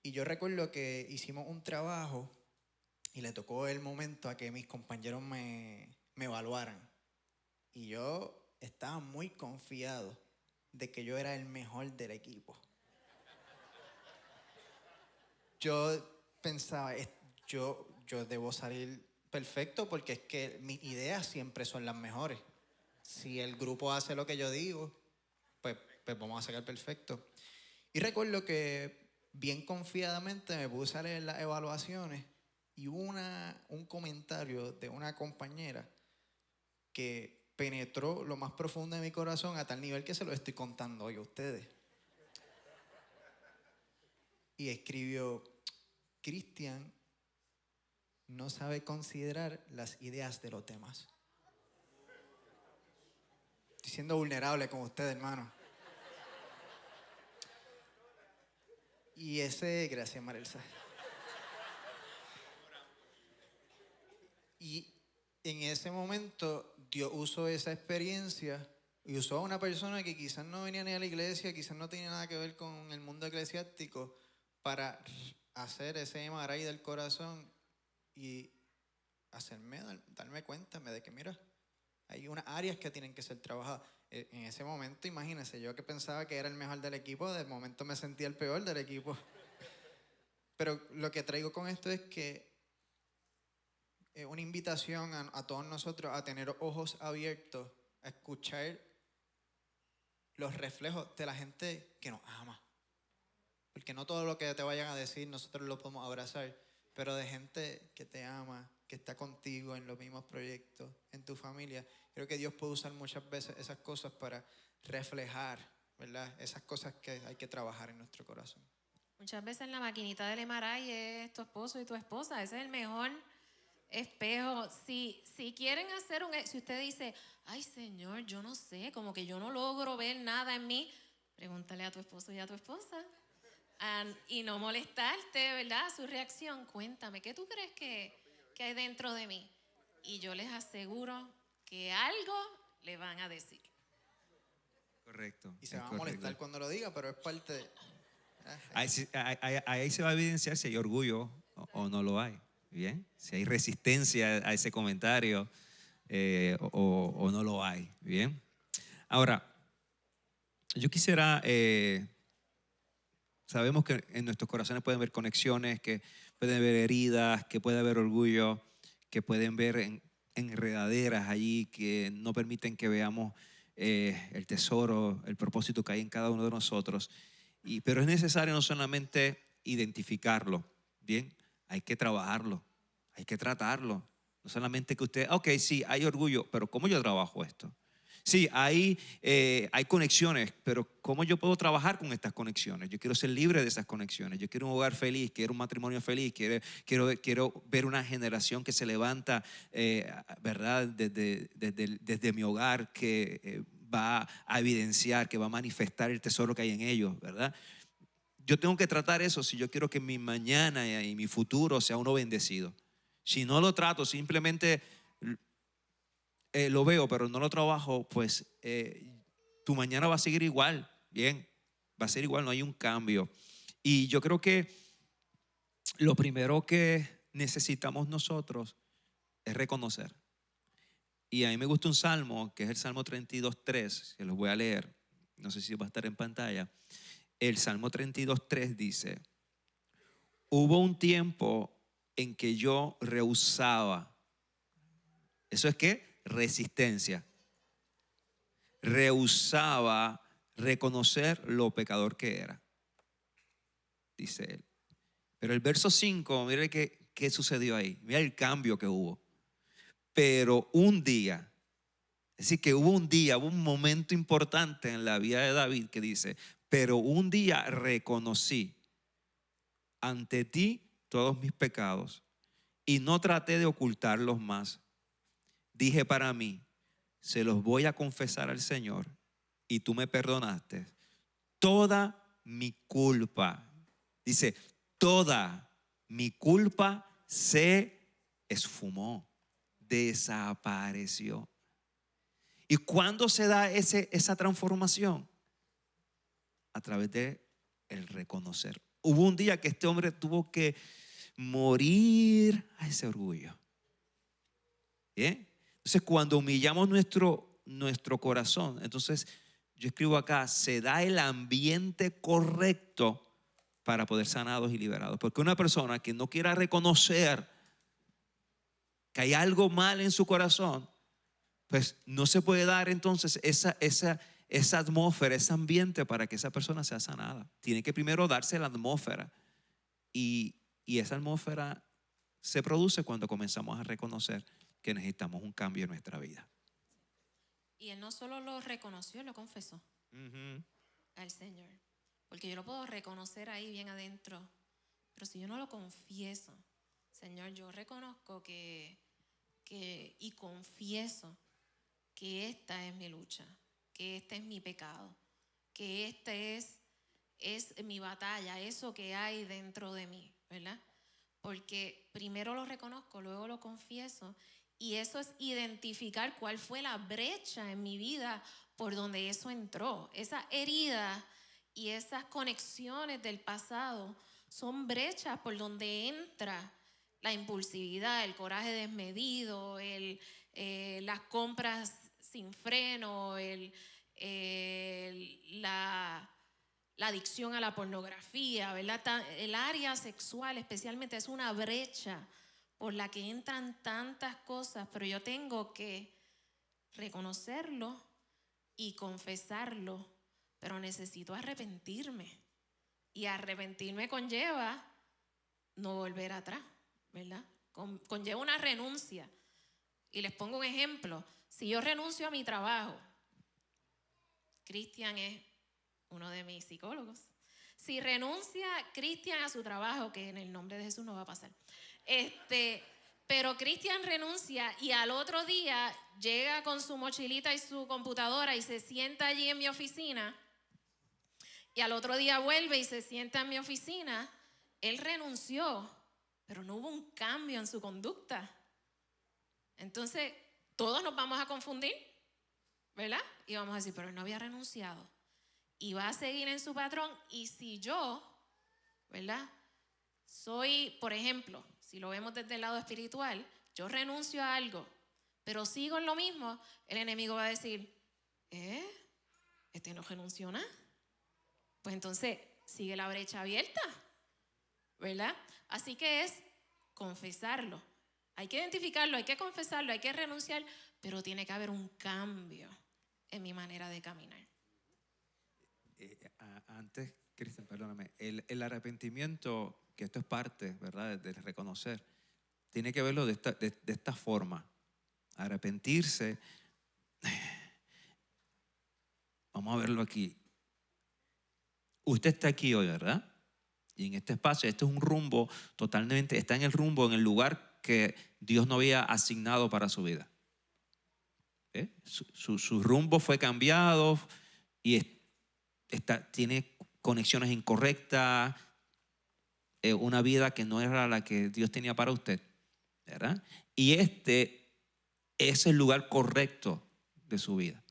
yo recuerdo que hicimos un trabajo y le tocó el momento a que mis compañeros me evaluaran. Y yo estaba muy confiado de que yo era el mejor del equipo. Yo pensaba, yo debo salir perfecto porque es que mis ideas siempre son las mejores. Si el grupo hace lo que yo digo, pues vamos a sacar perfecto. Y recuerdo que bien confiadamente me puse a leer las evaluaciones y hubo un comentario de una compañera que penetró lo más profundo de mi corazón a tal nivel que se lo estoy contando hoy a ustedes. Y escribió: Cristian no sabe considerar las ideas de los demás. Estoy siendo vulnerable con ustedes, hermano. Y gracias, Marelsa. Y en ese momento Dios usó esa experiencia y usó a una persona que quizás no venía ni a la iglesia, quizás no tenía nada que ver con el mundo eclesiástico, para hacer ese emaray del corazón y darme cuenta de que, mira, hay unas áreas que tienen que ser trabajadas. En ese momento, imagínense, yo que pensaba que era el mejor del equipo, de momento me sentía el peor del equipo. Pero lo que traigo con esto es que es una invitación a todos nosotros a tener ojos abiertos, a escuchar los reflejos de la gente que nos ama. Porque no todo lo que te vayan a decir nosotros lo podemos abrazar, pero de gente que te ama, que está contigo en los mismos proyectos, en tu familia. Creo que Dios puede usar muchas veces esas cosas para reflejar, ¿verdad? Esas cosas que hay que trabajar en nuestro corazón. Muchas veces la maquinita del emaray es tu esposo y tu esposa. Ese es el mejor espejo. Si quieren hacer si usted dice, ay Señor, yo no sé, como que yo no logro ver nada en mí, pregúntale a tu esposo y a tu esposa. Y no molestarte, ¿verdad? Su reacción. Cuéntame, ¿qué tú crees que hay dentro de mí? Y yo les aseguro que algo le van a decir. Correcto. Y se es va a correcto. molestar cuando lo diga, pero es parte de... Ahí se va a evidenciar si hay orgullo o no lo hay. Bien, si hay resistencia a ese comentario o no lo hay. Bien, ahora yo quisiera, sabemos que en nuestros corazones pueden haber conexiones, que pueden haber heridas, que puede haber orgullo, que pueden haber enredaderas allí que no permiten que veamos el tesoro, el propósito que hay en cada uno de nosotros. Pero es necesario no solamente identificarlo, bien, hay que trabajarlo, hay que tratarlo. No solamente que usted, ok, sí, hay orgullo, pero ¿cómo yo trabajo esto? Sí, hay conexiones, pero ¿cómo yo puedo trabajar con estas conexiones? Yo quiero ser libre de esas conexiones. Yo quiero un hogar feliz, quiero un matrimonio feliz, quiero ver una generación que se levanta, ¿verdad? Desde mi hogar, que va a evidenciar, que va a manifestar el tesoro que hay en ellos, ¿verdad? Yo tengo que tratar eso si yo quiero que mi mañana y mi futuro sea uno bendecido. Si no lo trato, simplemente lo veo, pero no lo trabajo, pues tu mañana va a seguir igual, bien, va a ser igual, no hay un cambio. Y yo creo que lo primero que necesitamos nosotros es reconocer. Y a mí me gusta un salmo, que es el Salmo 32:3, que los voy a leer, no sé si va a estar en pantalla. El Salmo 32:3 dice: hubo un tiempo en que yo rehusaba. ¿Eso es qué? Resistencia. Rehusaba reconocer lo pecador que era, dice él. Pero el verso 5, mire qué sucedió ahí. Mira el cambio que hubo. Pero un día, es decir, que hubo un momento importante en la vida de David que dice: pero un día reconocí ante ti todos mis pecados y no traté de ocultarlos más. Dije para mí: se los voy a confesar al Señor, y tú me perdonaste toda mi culpa. Dice, toda mi culpa se esfumó, desapareció. ¿Y cuándo se da esa transformación? A través de el reconocer. Hubo un día que este hombre tuvo que morir a ese orgullo. ¿Bien? Entonces, cuando humillamos nuestro corazón, entonces yo escribo acá, se da el ambiente correcto para poder sanados y liberados. Porque una persona que no quiera reconocer que hay algo mal en su corazón, pues no se puede dar entonces esa atmósfera, ese ambiente para que esa persona sea sanada. Tiene que primero darse la atmósfera. Y esa atmósfera se produce cuando comenzamos a reconocer que necesitamos un cambio en nuestra vida. Y él no solo lo reconoció, lo confesó al Señor. Porque yo lo puedo reconocer ahí bien adentro, pero si yo no lo confieso, Señor, yo reconozco y confieso que esta es mi lucha, que este es mi pecado, que este es mi batalla, eso que hay dentro de mí, ¿verdad? Porque primero lo reconozco, luego lo confieso, y eso es identificar cuál fue la brecha en mi vida por donde eso entró. Esa herida y esas conexiones del pasado son brechas por donde entra la impulsividad, el coraje desmedido, las compras sin freno, la adicción a la pornografía, ¿verdad? El área sexual especialmente es una brecha por la que entran tantas cosas, pero yo tengo que reconocerlo y confesarlo, pero necesito arrepentirme. Y arrepentirme conlleva no volver atrás, ¿verdad? Conlleva una renuncia. Y les pongo un ejemplo. Si yo renuncio a mi trabajo, Cristian es uno de mis psicólogos. Si renuncia Cristian a su trabajo, que en el nombre de Jesús no va a pasar, pero Cristian renuncia y al otro día llega con su mochilita y su computadora y se sienta allí en mi oficina, y al otro día vuelve y se sienta en mi oficina, él renunció, pero no hubo un cambio en su conducta. Entonces, todos nos vamos a confundir, ¿verdad? Y vamos a decir, pero él no había renunciado. Y va a seguir en su patrón. Y si yo, ¿verdad? Soy, por ejemplo, si lo vemos desde el lado espiritual, yo renuncio a algo, pero sigo en lo mismo, el enemigo va a decir, este no renunció nada. Pues entonces sigue la brecha abierta, ¿verdad? Así que es confesarlo. Hay que identificarlo, hay que confesarlo, hay que renunciar, pero tiene que haber un cambio en mi manera de caminar. Antes, Cristian, perdóname, el arrepentimiento, que esto es parte, ¿verdad?, del reconocer, tiene que verlo de esta forma. Arrepentirse, vamos a verlo aquí. Usted está aquí hoy, ¿verdad? Y en este espacio, este es un rumbo totalmente, está en el rumbo, en el lugar que Dios no había asignado para su vida. Su rumbo fue cambiado y tiene conexiones incorrectas, una vida que no era la que Dios tenía para usted, ¿verdad? Y este es el lugar correcto de su vida.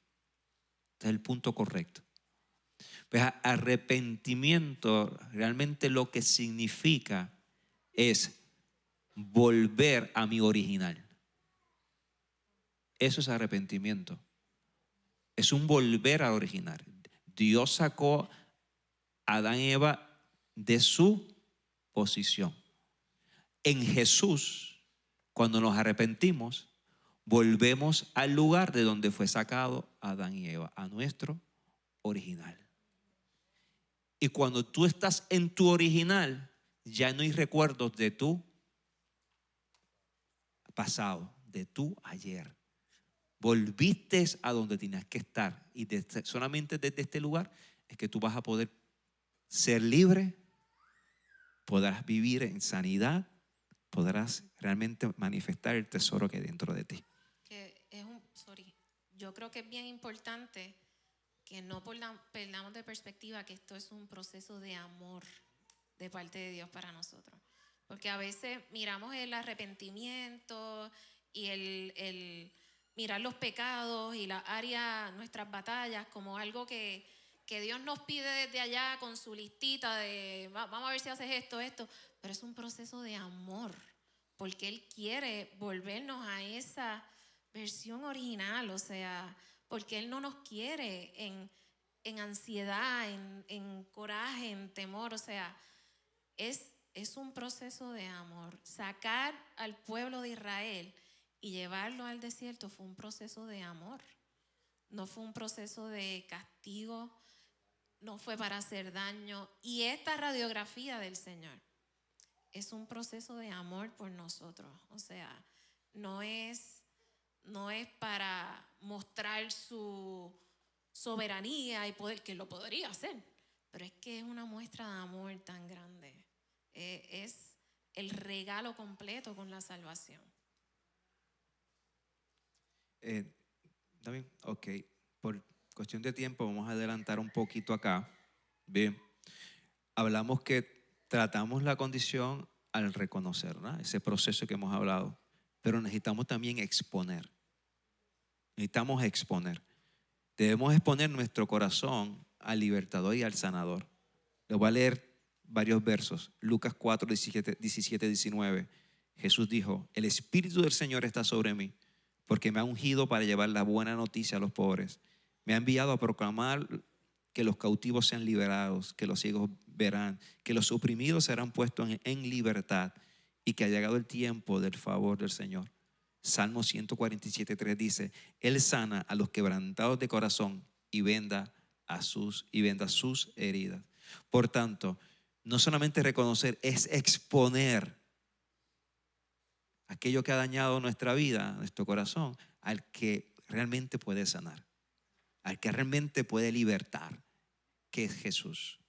Este es el punto correcto. Pues arrepentimiento realmente lo que significa es volver a mi original. Eso es arrepentimiento. Es un volver al original. Dios sacó a Adán y Eva de su posición. En Jesús, cuando nos arrepentimos, volvemos al lugar de donde fue sacado Adán y Eva, a nuestro original. Y cuando tú estás en tu original, ya no hay recuerdos de tu pasado, de tu ayer. Volviste a donde tenías que estar. Y solamente desde este lugar es que tú vas a poder ser libre, podrás vivir en sanidad, podrás realmente manifestar el tesoro que hay dentro de ti. Yo creo que es bien importante que no perdamos de perspectiva que esto es un proceso de amor de parte de Dios para nosotros. Porque a veces miramos el arrepentimiento y el mirar los pecados y las áreas, nuestras batallas, como algo que Dios nos pide desde allá con su listita de vamos a ver si haces esto, pero es un proceso de amor, porque Él quiere volvernos a esa versión original, o sea, porque Él no nos quiere en ansiedad, en coraje, en temor, o sea, es un proceso de amor. Sacar al pueblo de Israel y llevarlo al desierto fue un proceso de amor. No fue un proceso de castigo, no fue para hacer daño. Y esta radiografía del Señor es un proceso de amor por nosotros. O sea, no es para mostrar su soberanía y poder, que lo podría hacer, pero es que es una muestra de amor tan grande. Es el regalo completo con la salvación. ¿Está bien? Ok. Por cuestión de tiempo vamos a adelantar un poquito acá. Bien. Hablamos que tratamos la condición al reconocer, ¿no? Ese proceso que hemos hablado. Pero necesitamos también exponer. Necesitamos exponer. Debemos exponer nuestro corazón al libertador y al sanador. Les voy a leer varios versos. Lucas 4, 17, 19. Jesús dijo: el Espíritu del Señor está sobre mí, porque me ha ungido para llevar la buena noticia a los pobres. Me ha enviado a proclamar que los cautivos sean liberados, que los ciegos verán, que los oprimidos serán puestos en libertad, y que ha llegado el tiempo del favor del Señor. Salmo 147:3 dice: Él sana a los quebrantados de corazón y venda sus heridas. Por tanto, no solamente reconocer, es exponer aquello que ha dañado nuestra vida, nuestro corazón, al que realmente puede sanar, al que realmente puede libertar, que es Jesús.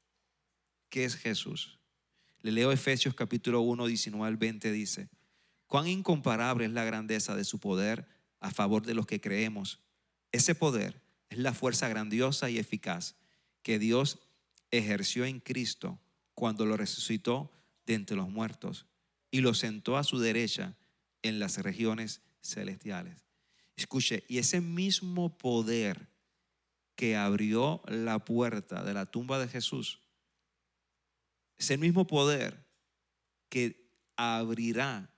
¿Qué es Jesús? Le leo Efesios capítulo 1, 19 al 20, dice: cuán incomparable es la grandeza de su poder a favor de los que creemos. Ese poder es la fuerza grandiosa y eficaz que Dios ejerció en Cristo cuando lo resucitó de entre los muertos y lo sentó a su derecha en las regiones celestiales. Escuche, y ese mismo poder que abrió la puerta de la tumba de Jesús, es el mismo poder que abrirá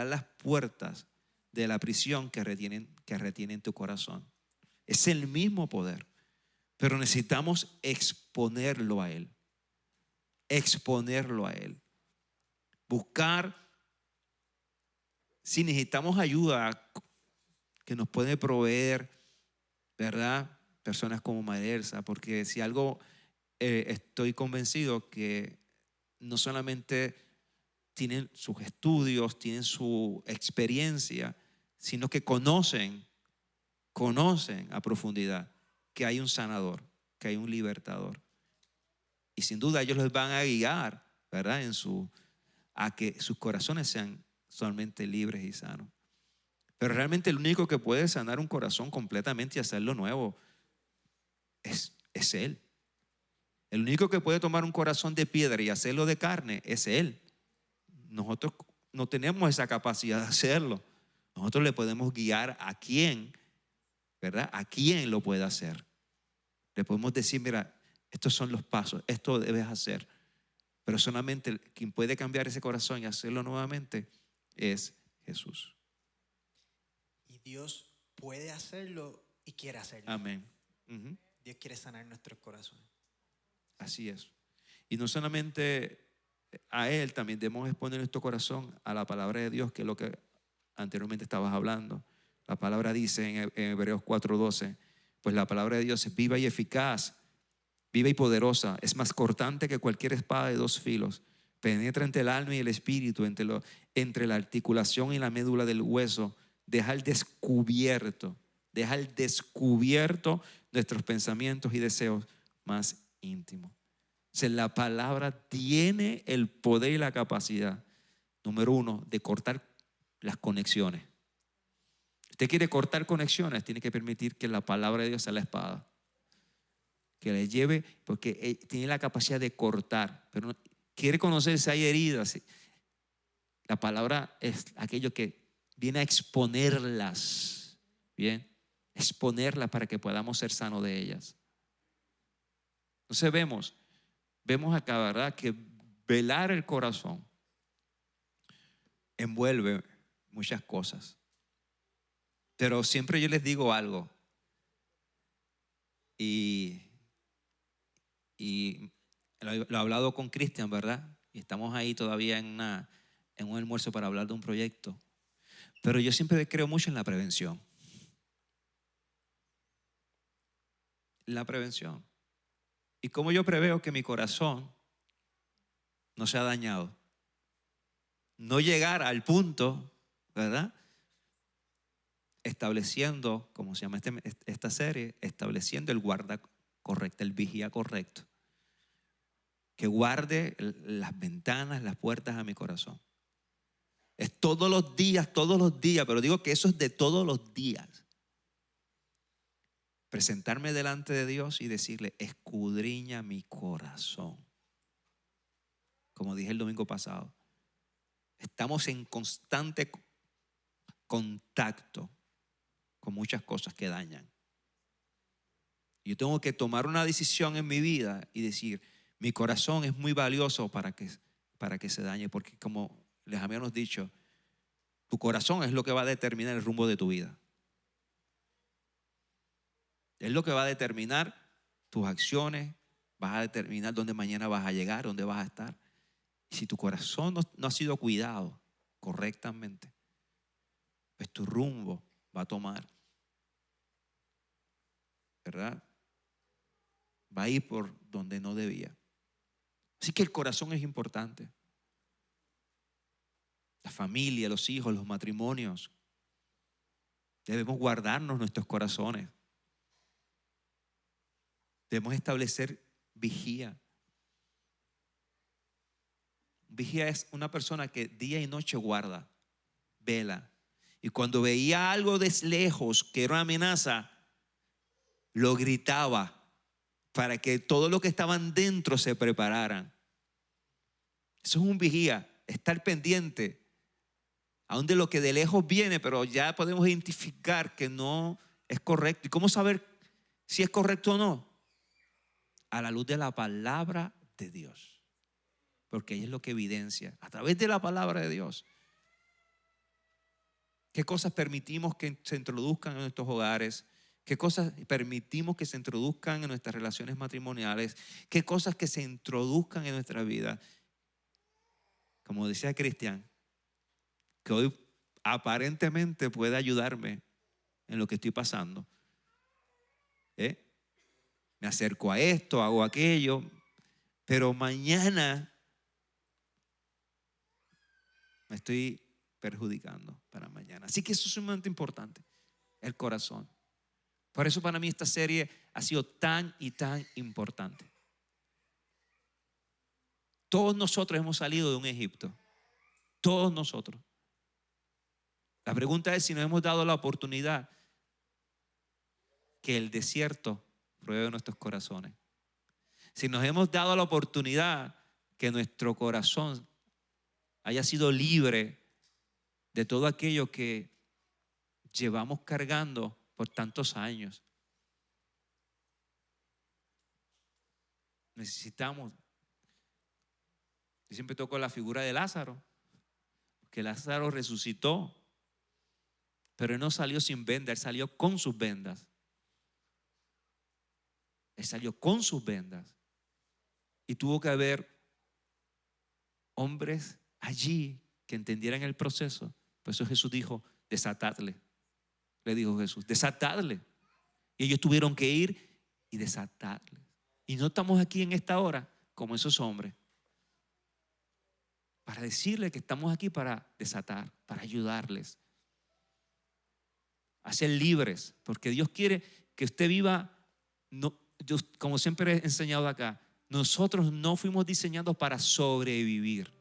las puertas de la prisión que retienen tu corazón. Es el mismo poder, pero necesitamos exponerlo a Él. Exponerlo a Él. Buscar, si necesitamos ayuda que nos puede proveer, ¿verdad? Personas como Madersa, porque si algo estoy convencido que no solamente tienen sus estudios, tienen su experiencia, sino que conocen a profundidad que hay un sanador, que hay un libertador. Y sin duda ellos les van a guiar, ¿verdad? A que sus corazones sean solamente libres y sanos. Pero realmente el único que puede sanar un corazón completamente y hacerlo nuevo es Él. El único que puede tomar un corazón de piedra y hacerlo de carne es Él. Nosotros no tenemos esa capacidad de hacerlo. Nosotros le podemos guiar a quién, ¿verdad? A quién lo puede hacer. Le podemos decir, mira, estos son los pasos, esto debes hacer. Pero solamente quien puede cambiar ese corazón y hacerlo nuevamente es Jesús. Y Dios puede hacerlo y quiere hacerlo. Amén. Uh-huh. Dios quiere sanar nuestros corazones. Así es. Y no solamente a Él, también debemos exponer nuestro corazón a la palabra de Dios, que es lo que anteriormente estabas hablando. La palabra dice en Hebreos 4:12, pues la palabra de Dios es viva y eficaz, viva y poderosa, es más cortante que cualquier espada de dos filos, penetra entre el alma y el espíritu, entre la articulación y la médula del hueso, deja al descubierto nuestros pensamientos y deseos más íntimos. O sea, la palabra tiene el poder y la capacidad, número uno, de cortar las conexiones. Usted quiere cortar conexiones, tiene que permitir que la palabra de Dios sea la espada, que le lleve, porque tiene la capacidad de cortar, pero no, quiere conocer si hay heridas. La palabra es aquello que viene a exponerlas, bien, exponerlas para que podamos ser sanos de ellas. Entonces vemos acá, ¿verdad?, que velar el corazón envuelve muchas cosas. Pero siempre yo les digo algo, y lo he hablado con Cristian, ¿verdad? Y estamos ahí todavía en un almuerzo para hablar de un proyecto. Pero yo siempre creo mucho en la prevención. La prevención. ¿Y cómo yo preveo que mi corazón no sea dañado? No llegar al punto, ¿verdad?, estableciendo, como se llama esta serie, estableciendo el guarda correcto, el vigía correcto, que guarde las ventanas, las puertas a mi corazón. Es todos los días, pero digo que eso es de todos los días. Presentarme delante de Dios y decirle, escudriña mi corazón. Como dije el domingo pasado, estamos en constante contacto con muchas cosas que dañan. Yo tengo que tomar una decisión en mi vida y decir, mi corazón es muy valioso para que se dañe, porque como les habíamos dicho, tu corazón es lo que va a determinar el rumbo de tu vida. Es lo que va a determinar tus acciones, vas a determinar dónde mañana vas a llegar, dónde vas a estar. Y si tu corazón no ha sido cuidado correctamente, pues tu rumbo va a tomar, ¿verdad? Va a ir por donde no debía. Así que el corazón es importante. La familia, los hijos, los matrimonios. Debemos guardarnos nuestros corazones. Debemos establecer vigía. Vigía es una persona que día y noche guarda, vela. Y cuando veía algo de lejos que era una amenaza, lo gritaba para que todos los que estaban dentro se prepararan. Eso es un vigía, estar pendiente aún de lo que de lejos viene, pero ya podemos identificar que no es correcto. ¿Y cómo saber si es correcto o no? A la luz de la palabra de Dios, porque ella es lo que evidencia a través de la palabra de Dios. ¿Qué cosas permitimos que se introduzcan en nuestros hogares? ¿Qué cosas permitimos que se introduzcan en nuestras relaciones matrimoniales? ¿Qué cosas que se introduzcan en nuestra vida? Como decía Cristian, que hoy aparentemente puede ayudarme en lo que estoy pasando. Me acerco a esto, hago aquello, pero mañana me estoy perjudicando para mañana. Así que eso es sumamente importante, el corazón. Por eso para mí esta serie ha sido tan y tan importante. Todos nosotros hemos salido de un Egipto. Todos nosotros. La pregunta es si nos hemos dado la oportunidad que el desierto pruebe nuestros corazones. Si nos hemos dado la oportunidad que nuestro corazón haya sido libre de todo aquello que llevamos cargando por tantos años. Necesitamos. Yo siempre toco la figura de Lázaro, que Lázaro resucitó, pero él no salió sin vendas, él salió con sus vendas. Él salió con sus vendas. Y tuvo que haber hombres allí que entendieran el proceso. Por eso Jesús dijo, desatadle. Le dijo Jesús, desatadle. Y ellos tuvieron que ir y desatarle. Y no estamos aquí en esta hora como esos hombres, para decirles que estamos aquí para desatar, para ayudarles a ser libres, porque Dios quiere que usted viva. Yo, como siempre he enseñado acá, nosotros no fuimos diseñados para sobrevivir.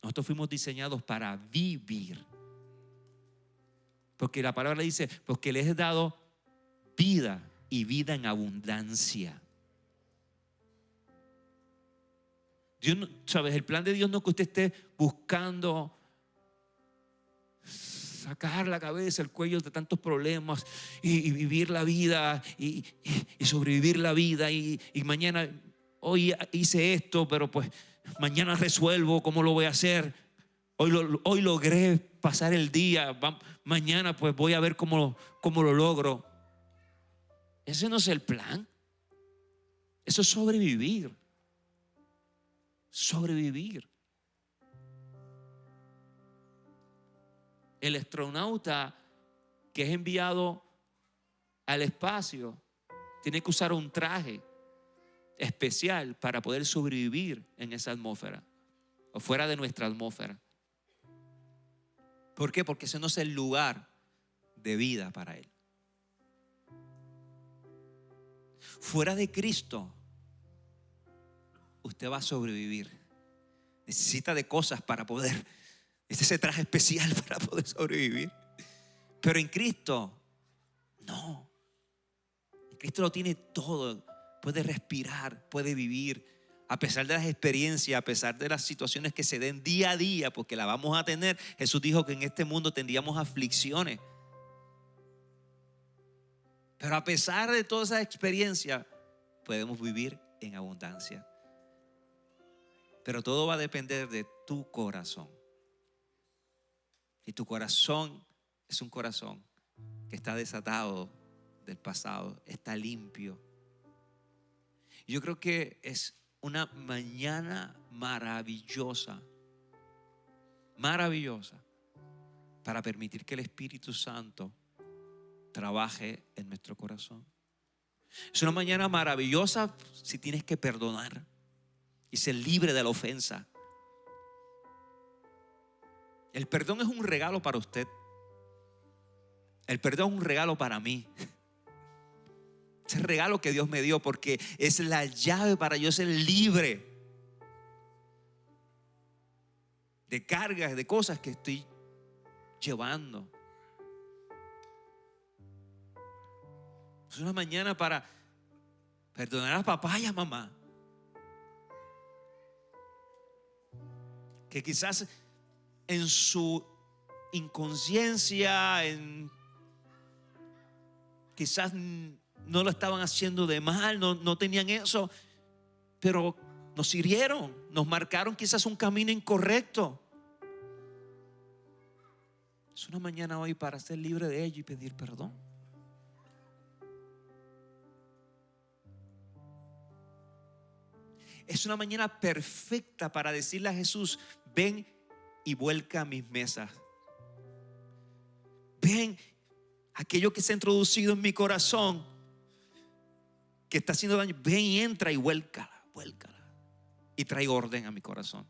Nosotros fuimos diseñados para vivir. Porque la palabra dice, porque les he dado vida y vida en abundancia. Dios, ¿sabes? El plan de Dios no es que usted esté buscando sacar la cabeza, el cuello de tantos problemas y vivir la vida y sobrevivir la vida y mañana, hoy hice esto, pero pues mañana resuelvo cómo lo voy a hacer. Hoy logré pasar el día, mañana pues voy a ver cómo lo logro. Ese no es el plan. Eso es sobrevivir. Sobrevivir. El astronauta que es enviado al espacio tiene que usar un traje especial para poder sobrevivir en esa atmósfera o fuera de nuestra atmósfera. ¿Por qué? Porque ese no es el lugar de vida para él. Fuera de Cristo, usted va a sobrevivir. Necesita de cosas para poder. Es ese traje especial para poder sobrevivir. Pero en Cristo, no. En Cristo lo tiene todo. Puede respirar, puede vivir. A pesar de las experiencias, a pesar de las situaciones que se den día a día, porque la vamos a tener. Jesús dijo que en este mundo tendríamos aflicciones. Pero a pesar de todas esas experiencias, podemos vivir en abundancia. Pero todo va a depender de tu corazón. Y tu corazón es un corazón que está desatado del pasado, está limpio. Yo creo que es una mañana maravillosa, maravillosa, para permitir que el Espíritu Santo trabaje en nuestro corazón. Es una mañana maravillosa si tienes que perdonar y ser libre de la ofensa. El perdón es un regalo para usted. El perdón es un regalo para mí. Es el regalo que Dios me dio porque es la llave para yo ser libre de cargas, de cosas que estoy llevando. Es una mañana para perdonar a papá y a mamá. que quizás en su inconsciencia, quizás no lo estaban haciendo de mal, no tenían eso, pero nos hirieron, nos marcaron quizás un camino incorrecto. Es una mañana hoy para ser libre de ello y pedir perdón. Es una mañana perfecta para decirle a Jesús: ven y vuelca mis mesas. Ven, aquello que se ha introducido en mi corazón, que está haciendo daño, ven y entra y vuélcala. Y trae orden a mi corazón.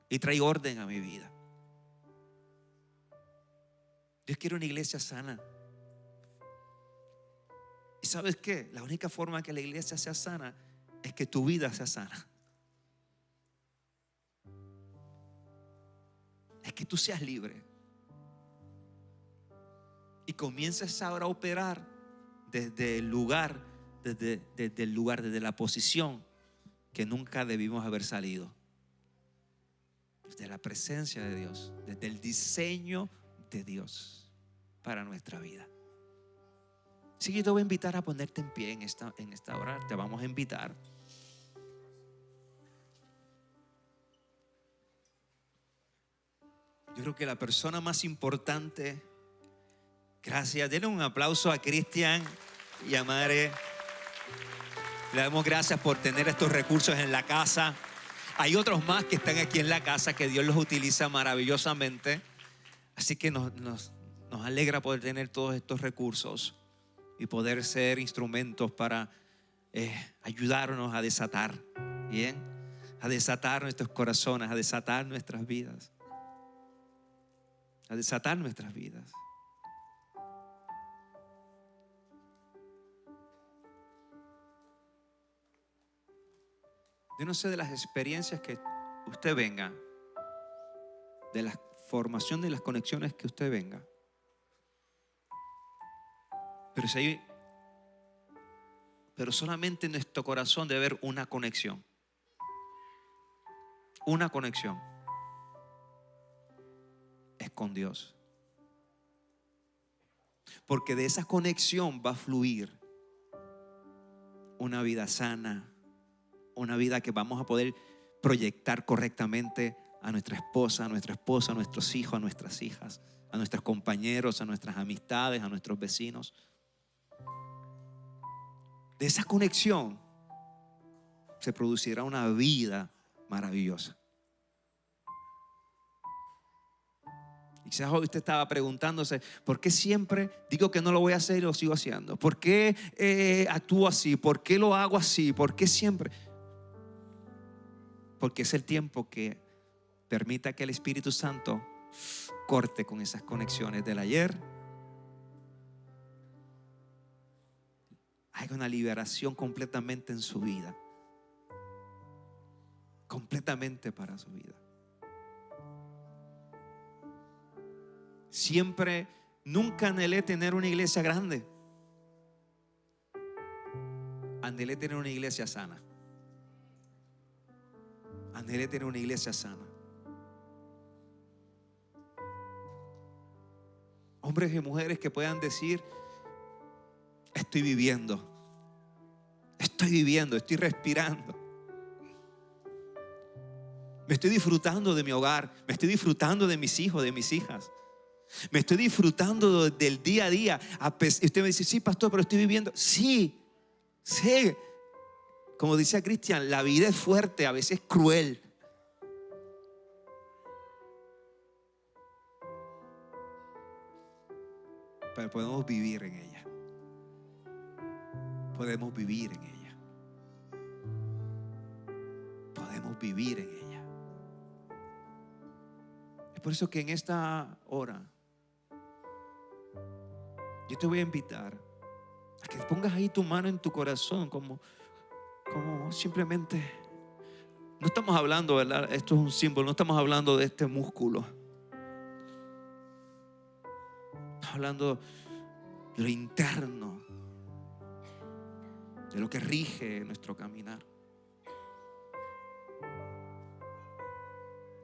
Y trae orden a mi vida. Dios quiere una iglesia sana. ¿Y sabes qué? La única forma que la iglesia sea sana es que tu vida sea sana. Es que tú seas libre. Y comiences ahora a operar desde el lugar, desde la posición que nunca debimos haber salido. Desde la presencia de Dios, desde el diseño de Dios para nuestra vida. Así que te voy a invitar a ponerte en pie en esta hora. Te vamos a invitar. Yo creo que la persona más importante, gracias, denle un aplauso a Cristian y a Mare. Le damos gracias por tener estos recursos en la casa. Hay otros más que están aquí en la casa que Dios los utiliza maravillosamente. Así que nos alegra poder tener todos estos recursos y poder ser instrumentos para ayudarnos a desatar, ¿bien? A desatar nuestros corazones, a desatar nuestras vidas. A desatar nuestras vidas. Yo no sé de las experiencias que usted venga, de la formación de las conexiones que usted venga, pero solamente en nuestro corazón debe haber una conexión. Una conexión. Es con Dios. Porque de esa conexión va a fluir una vida sana, una vida que vamos a poder proyectar correctamente a nuestra esposa, a nuestros hijos, a nuestras hijas, a nuestros compañeros, a nuestras amistades, a nuestros vecinos. De esa conexión se producirá una vida maravillosa. Y quizás hoy usted estaba preguntándose: ¿por qué siempre digo que no lo voy a hacer y lo sigo haciendo? ¿Por qué actúo así? ¿Por qué lo hago así? ¿Por qué siempre? Porque es el tiempo que permita que el Espíritu Santo corte con esas conexiones del ayer. Hay una liberación completamente en su vida. Completamente para su vida. Nunca anhelé tener una iglesia grande. Anhelé tener una iglesia sana. Anhelé tener una iglesia sana. Hombres y mujeres que puedan decir: estoy viviendo, estoy respirando. Me estoy disfrutando de mi hogar, me estoy disfrutando de mis hijos, de mis hijas. Me estoy disfrutando del día a día. Y usted me dice: sí, pastor, pero estoy viviendo. Sí. Como dice Cristian, la vida es fuerte, a veces cruel. Pero podemos vivir en ella. Podemos vivir en ella. Podemos vivir en ella. Es por eso que en esta hora yo te voy a invitar a que pongas ahí tu mano en tu corazón, como simplemente. No estamos hablando, ¿verdad? Esto es un símbolo, no estamos hablando de este músculo. Estamos hablando de lo interno, de lo que rige nuestro caminar,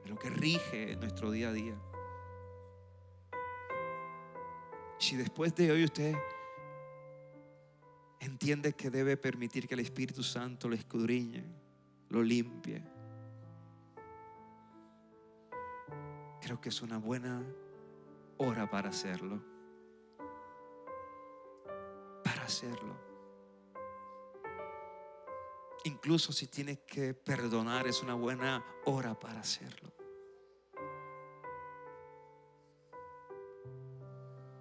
de lo que rige nuestro día a día. Si después de hoy usted entiende que debe permitir que el Espíritu Santo lo escudriñe, lo limpie, creo que es una buena hora para hacerlo. Para hacerlo. Incluso si tienes que perdonar, es una buena hora para hacerlo.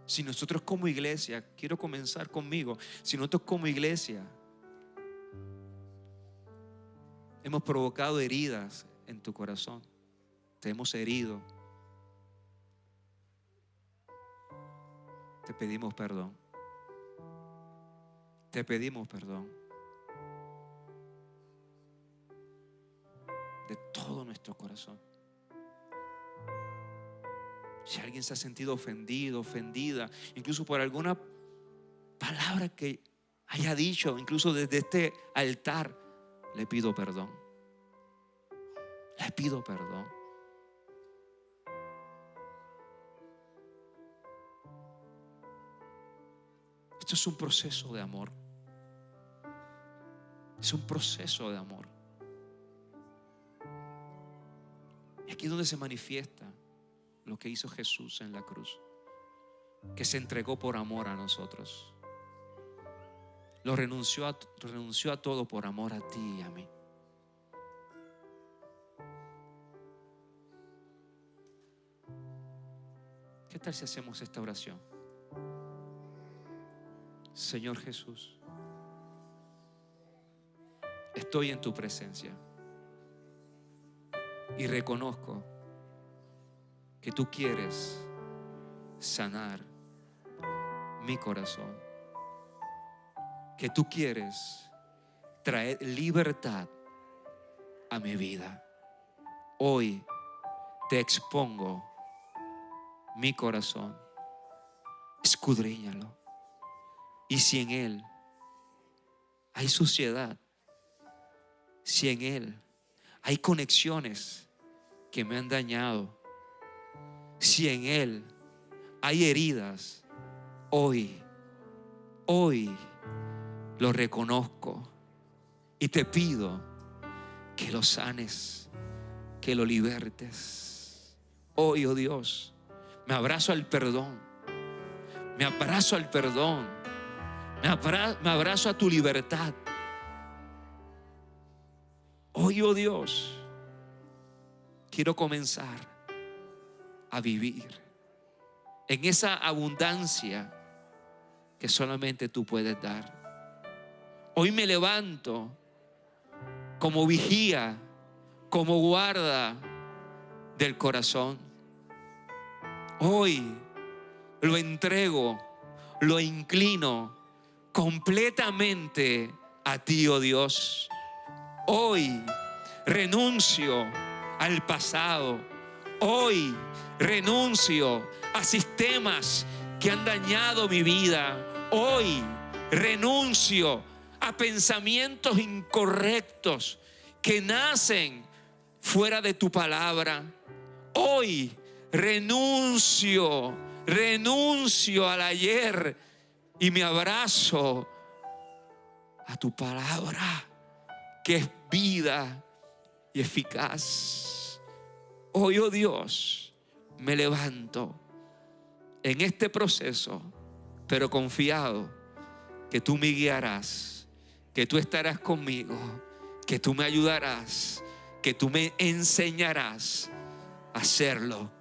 Si nosotros como iglesia, quiero comenzar conmigo, si nosotros como iglesia hemos provocado heridas en tu corazón, te hemos herido, te pedimos perdón. Te pedimos perdón de todo nuestro corazón. Si alguien se ha sentido ofendido, ofendida, incluso por alguna palabra que haya dicho, incluso desde este altar, le pido perdón. Le pido perdón. Esto es un proceso de amor. Es un proceso de amor. Y aquí es donde se manifiesta lo que hizo Jesús en la cruz, que se entregó por amor a nosotros. Renunció a todo por amor a ti y a mí. ¿Qué tal si hacemos esta oración? Señor Jesús, estoy en tu presencia y reconozco que tú quieres sanar mi corazón, que tú quieres traer libertad a mi vida. Hoy te expongo mi corazón, escudriñalo, y si en él hay suciedad, si en él hay conexiones que me han dañado, si en él hay heridas, hoy lo reconozco y te pido que lo sanes, que lo libertes. Hoy, oh Dios, me abrazo al perdón, me abrazo al perdón, me abrazo a tu libertad. Hoy, oh Dios, quiero comenzar a vivir en esa abundancia que solamente tú puedes dar. Hoy me levanto como vigía, como guarda del corazón. Hoy lo entrego, lo inclino completamente a ti, oh Dios. Hoy renuncio al pasado. Hoy renuncio a sistemas que han dañado mi vida. Hoy renuncio a pensamientos incorrectos que nacen fuera de tu palabra. Hoy renuncio al ayer y me abrazo a tu palabra, que es vida y eficaz. Hoy, oh Dios, me levanto en este proceso, pero confiado que tú me guiarás, que tú estarás conmigo, que tú me ayudarás, que tú me enseñarás a hacerlo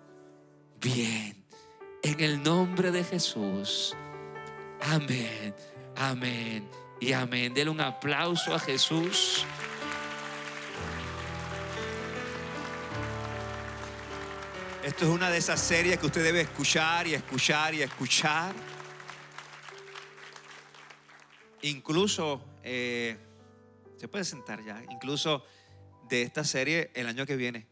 bien. En el nombre de Jesús. Amén, amén y amén. Denle un aplauso a Jesús. Esto es una de esas series que usted debe escuchar y escuchar y escuchar. Incluso, se puede sentar ya, incluso de esta serie el año que viene,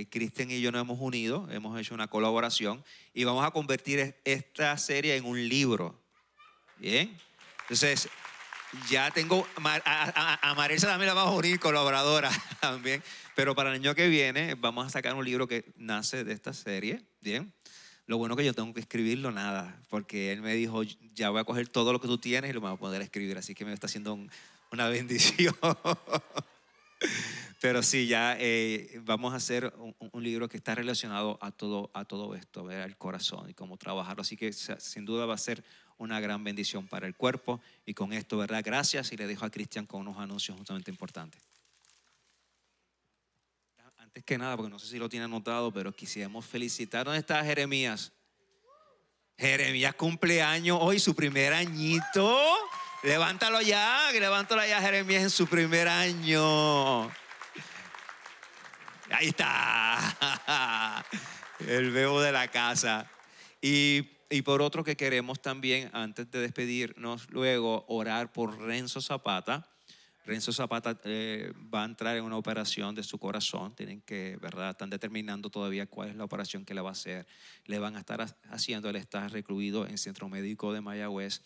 Cristian y yo nos hemos unido, hemos hecho una colaboración y vamos a convertir esta serie en un libro. Bien, entonces Ya tengo, a Marisa también la vamos a unir, colaboradora también. Pero para el año que viene vamos a sacar un libro que nace de esta serie, ¿bien? Lo bueno que yo tengo que escribirlo nada, porque él me dijo, ya voy a coger todo lo que tú tienes y lo voy a poder escribir, así que me está haciendo una bendición. Pero sí, ya vamos a hacer un libro que está relacionado a todo esto, ver el corazón y cómo trabajarlo. Así que sin duda va a ser una gran bendición para el cuerpo. Y con esto, ¿verdad? Gracias, y le dejo a Cristian con unos anuncios justamente importantes. Antes que nada, porque no sé si lo tiene anotado, pero quisiéramos felicitar. ¿Dónde está Jeremías? Jeremías cumpleaños hoy, su primer añito. Levántalo ya, Jeremías en su primer año. Ahí está, el bebo de la casa. Y por otro que queremos también, antes de despedirnos, luego orar por Renzo Zapata. Renzo Zapata va a entrar en una operación de su corazón. Tienen que, ¿verdad? Están determinando todavía cuál es la operación que le va a hacer. Le van a estar haciendo, él está recluido en Centro Médico de Mayagüez.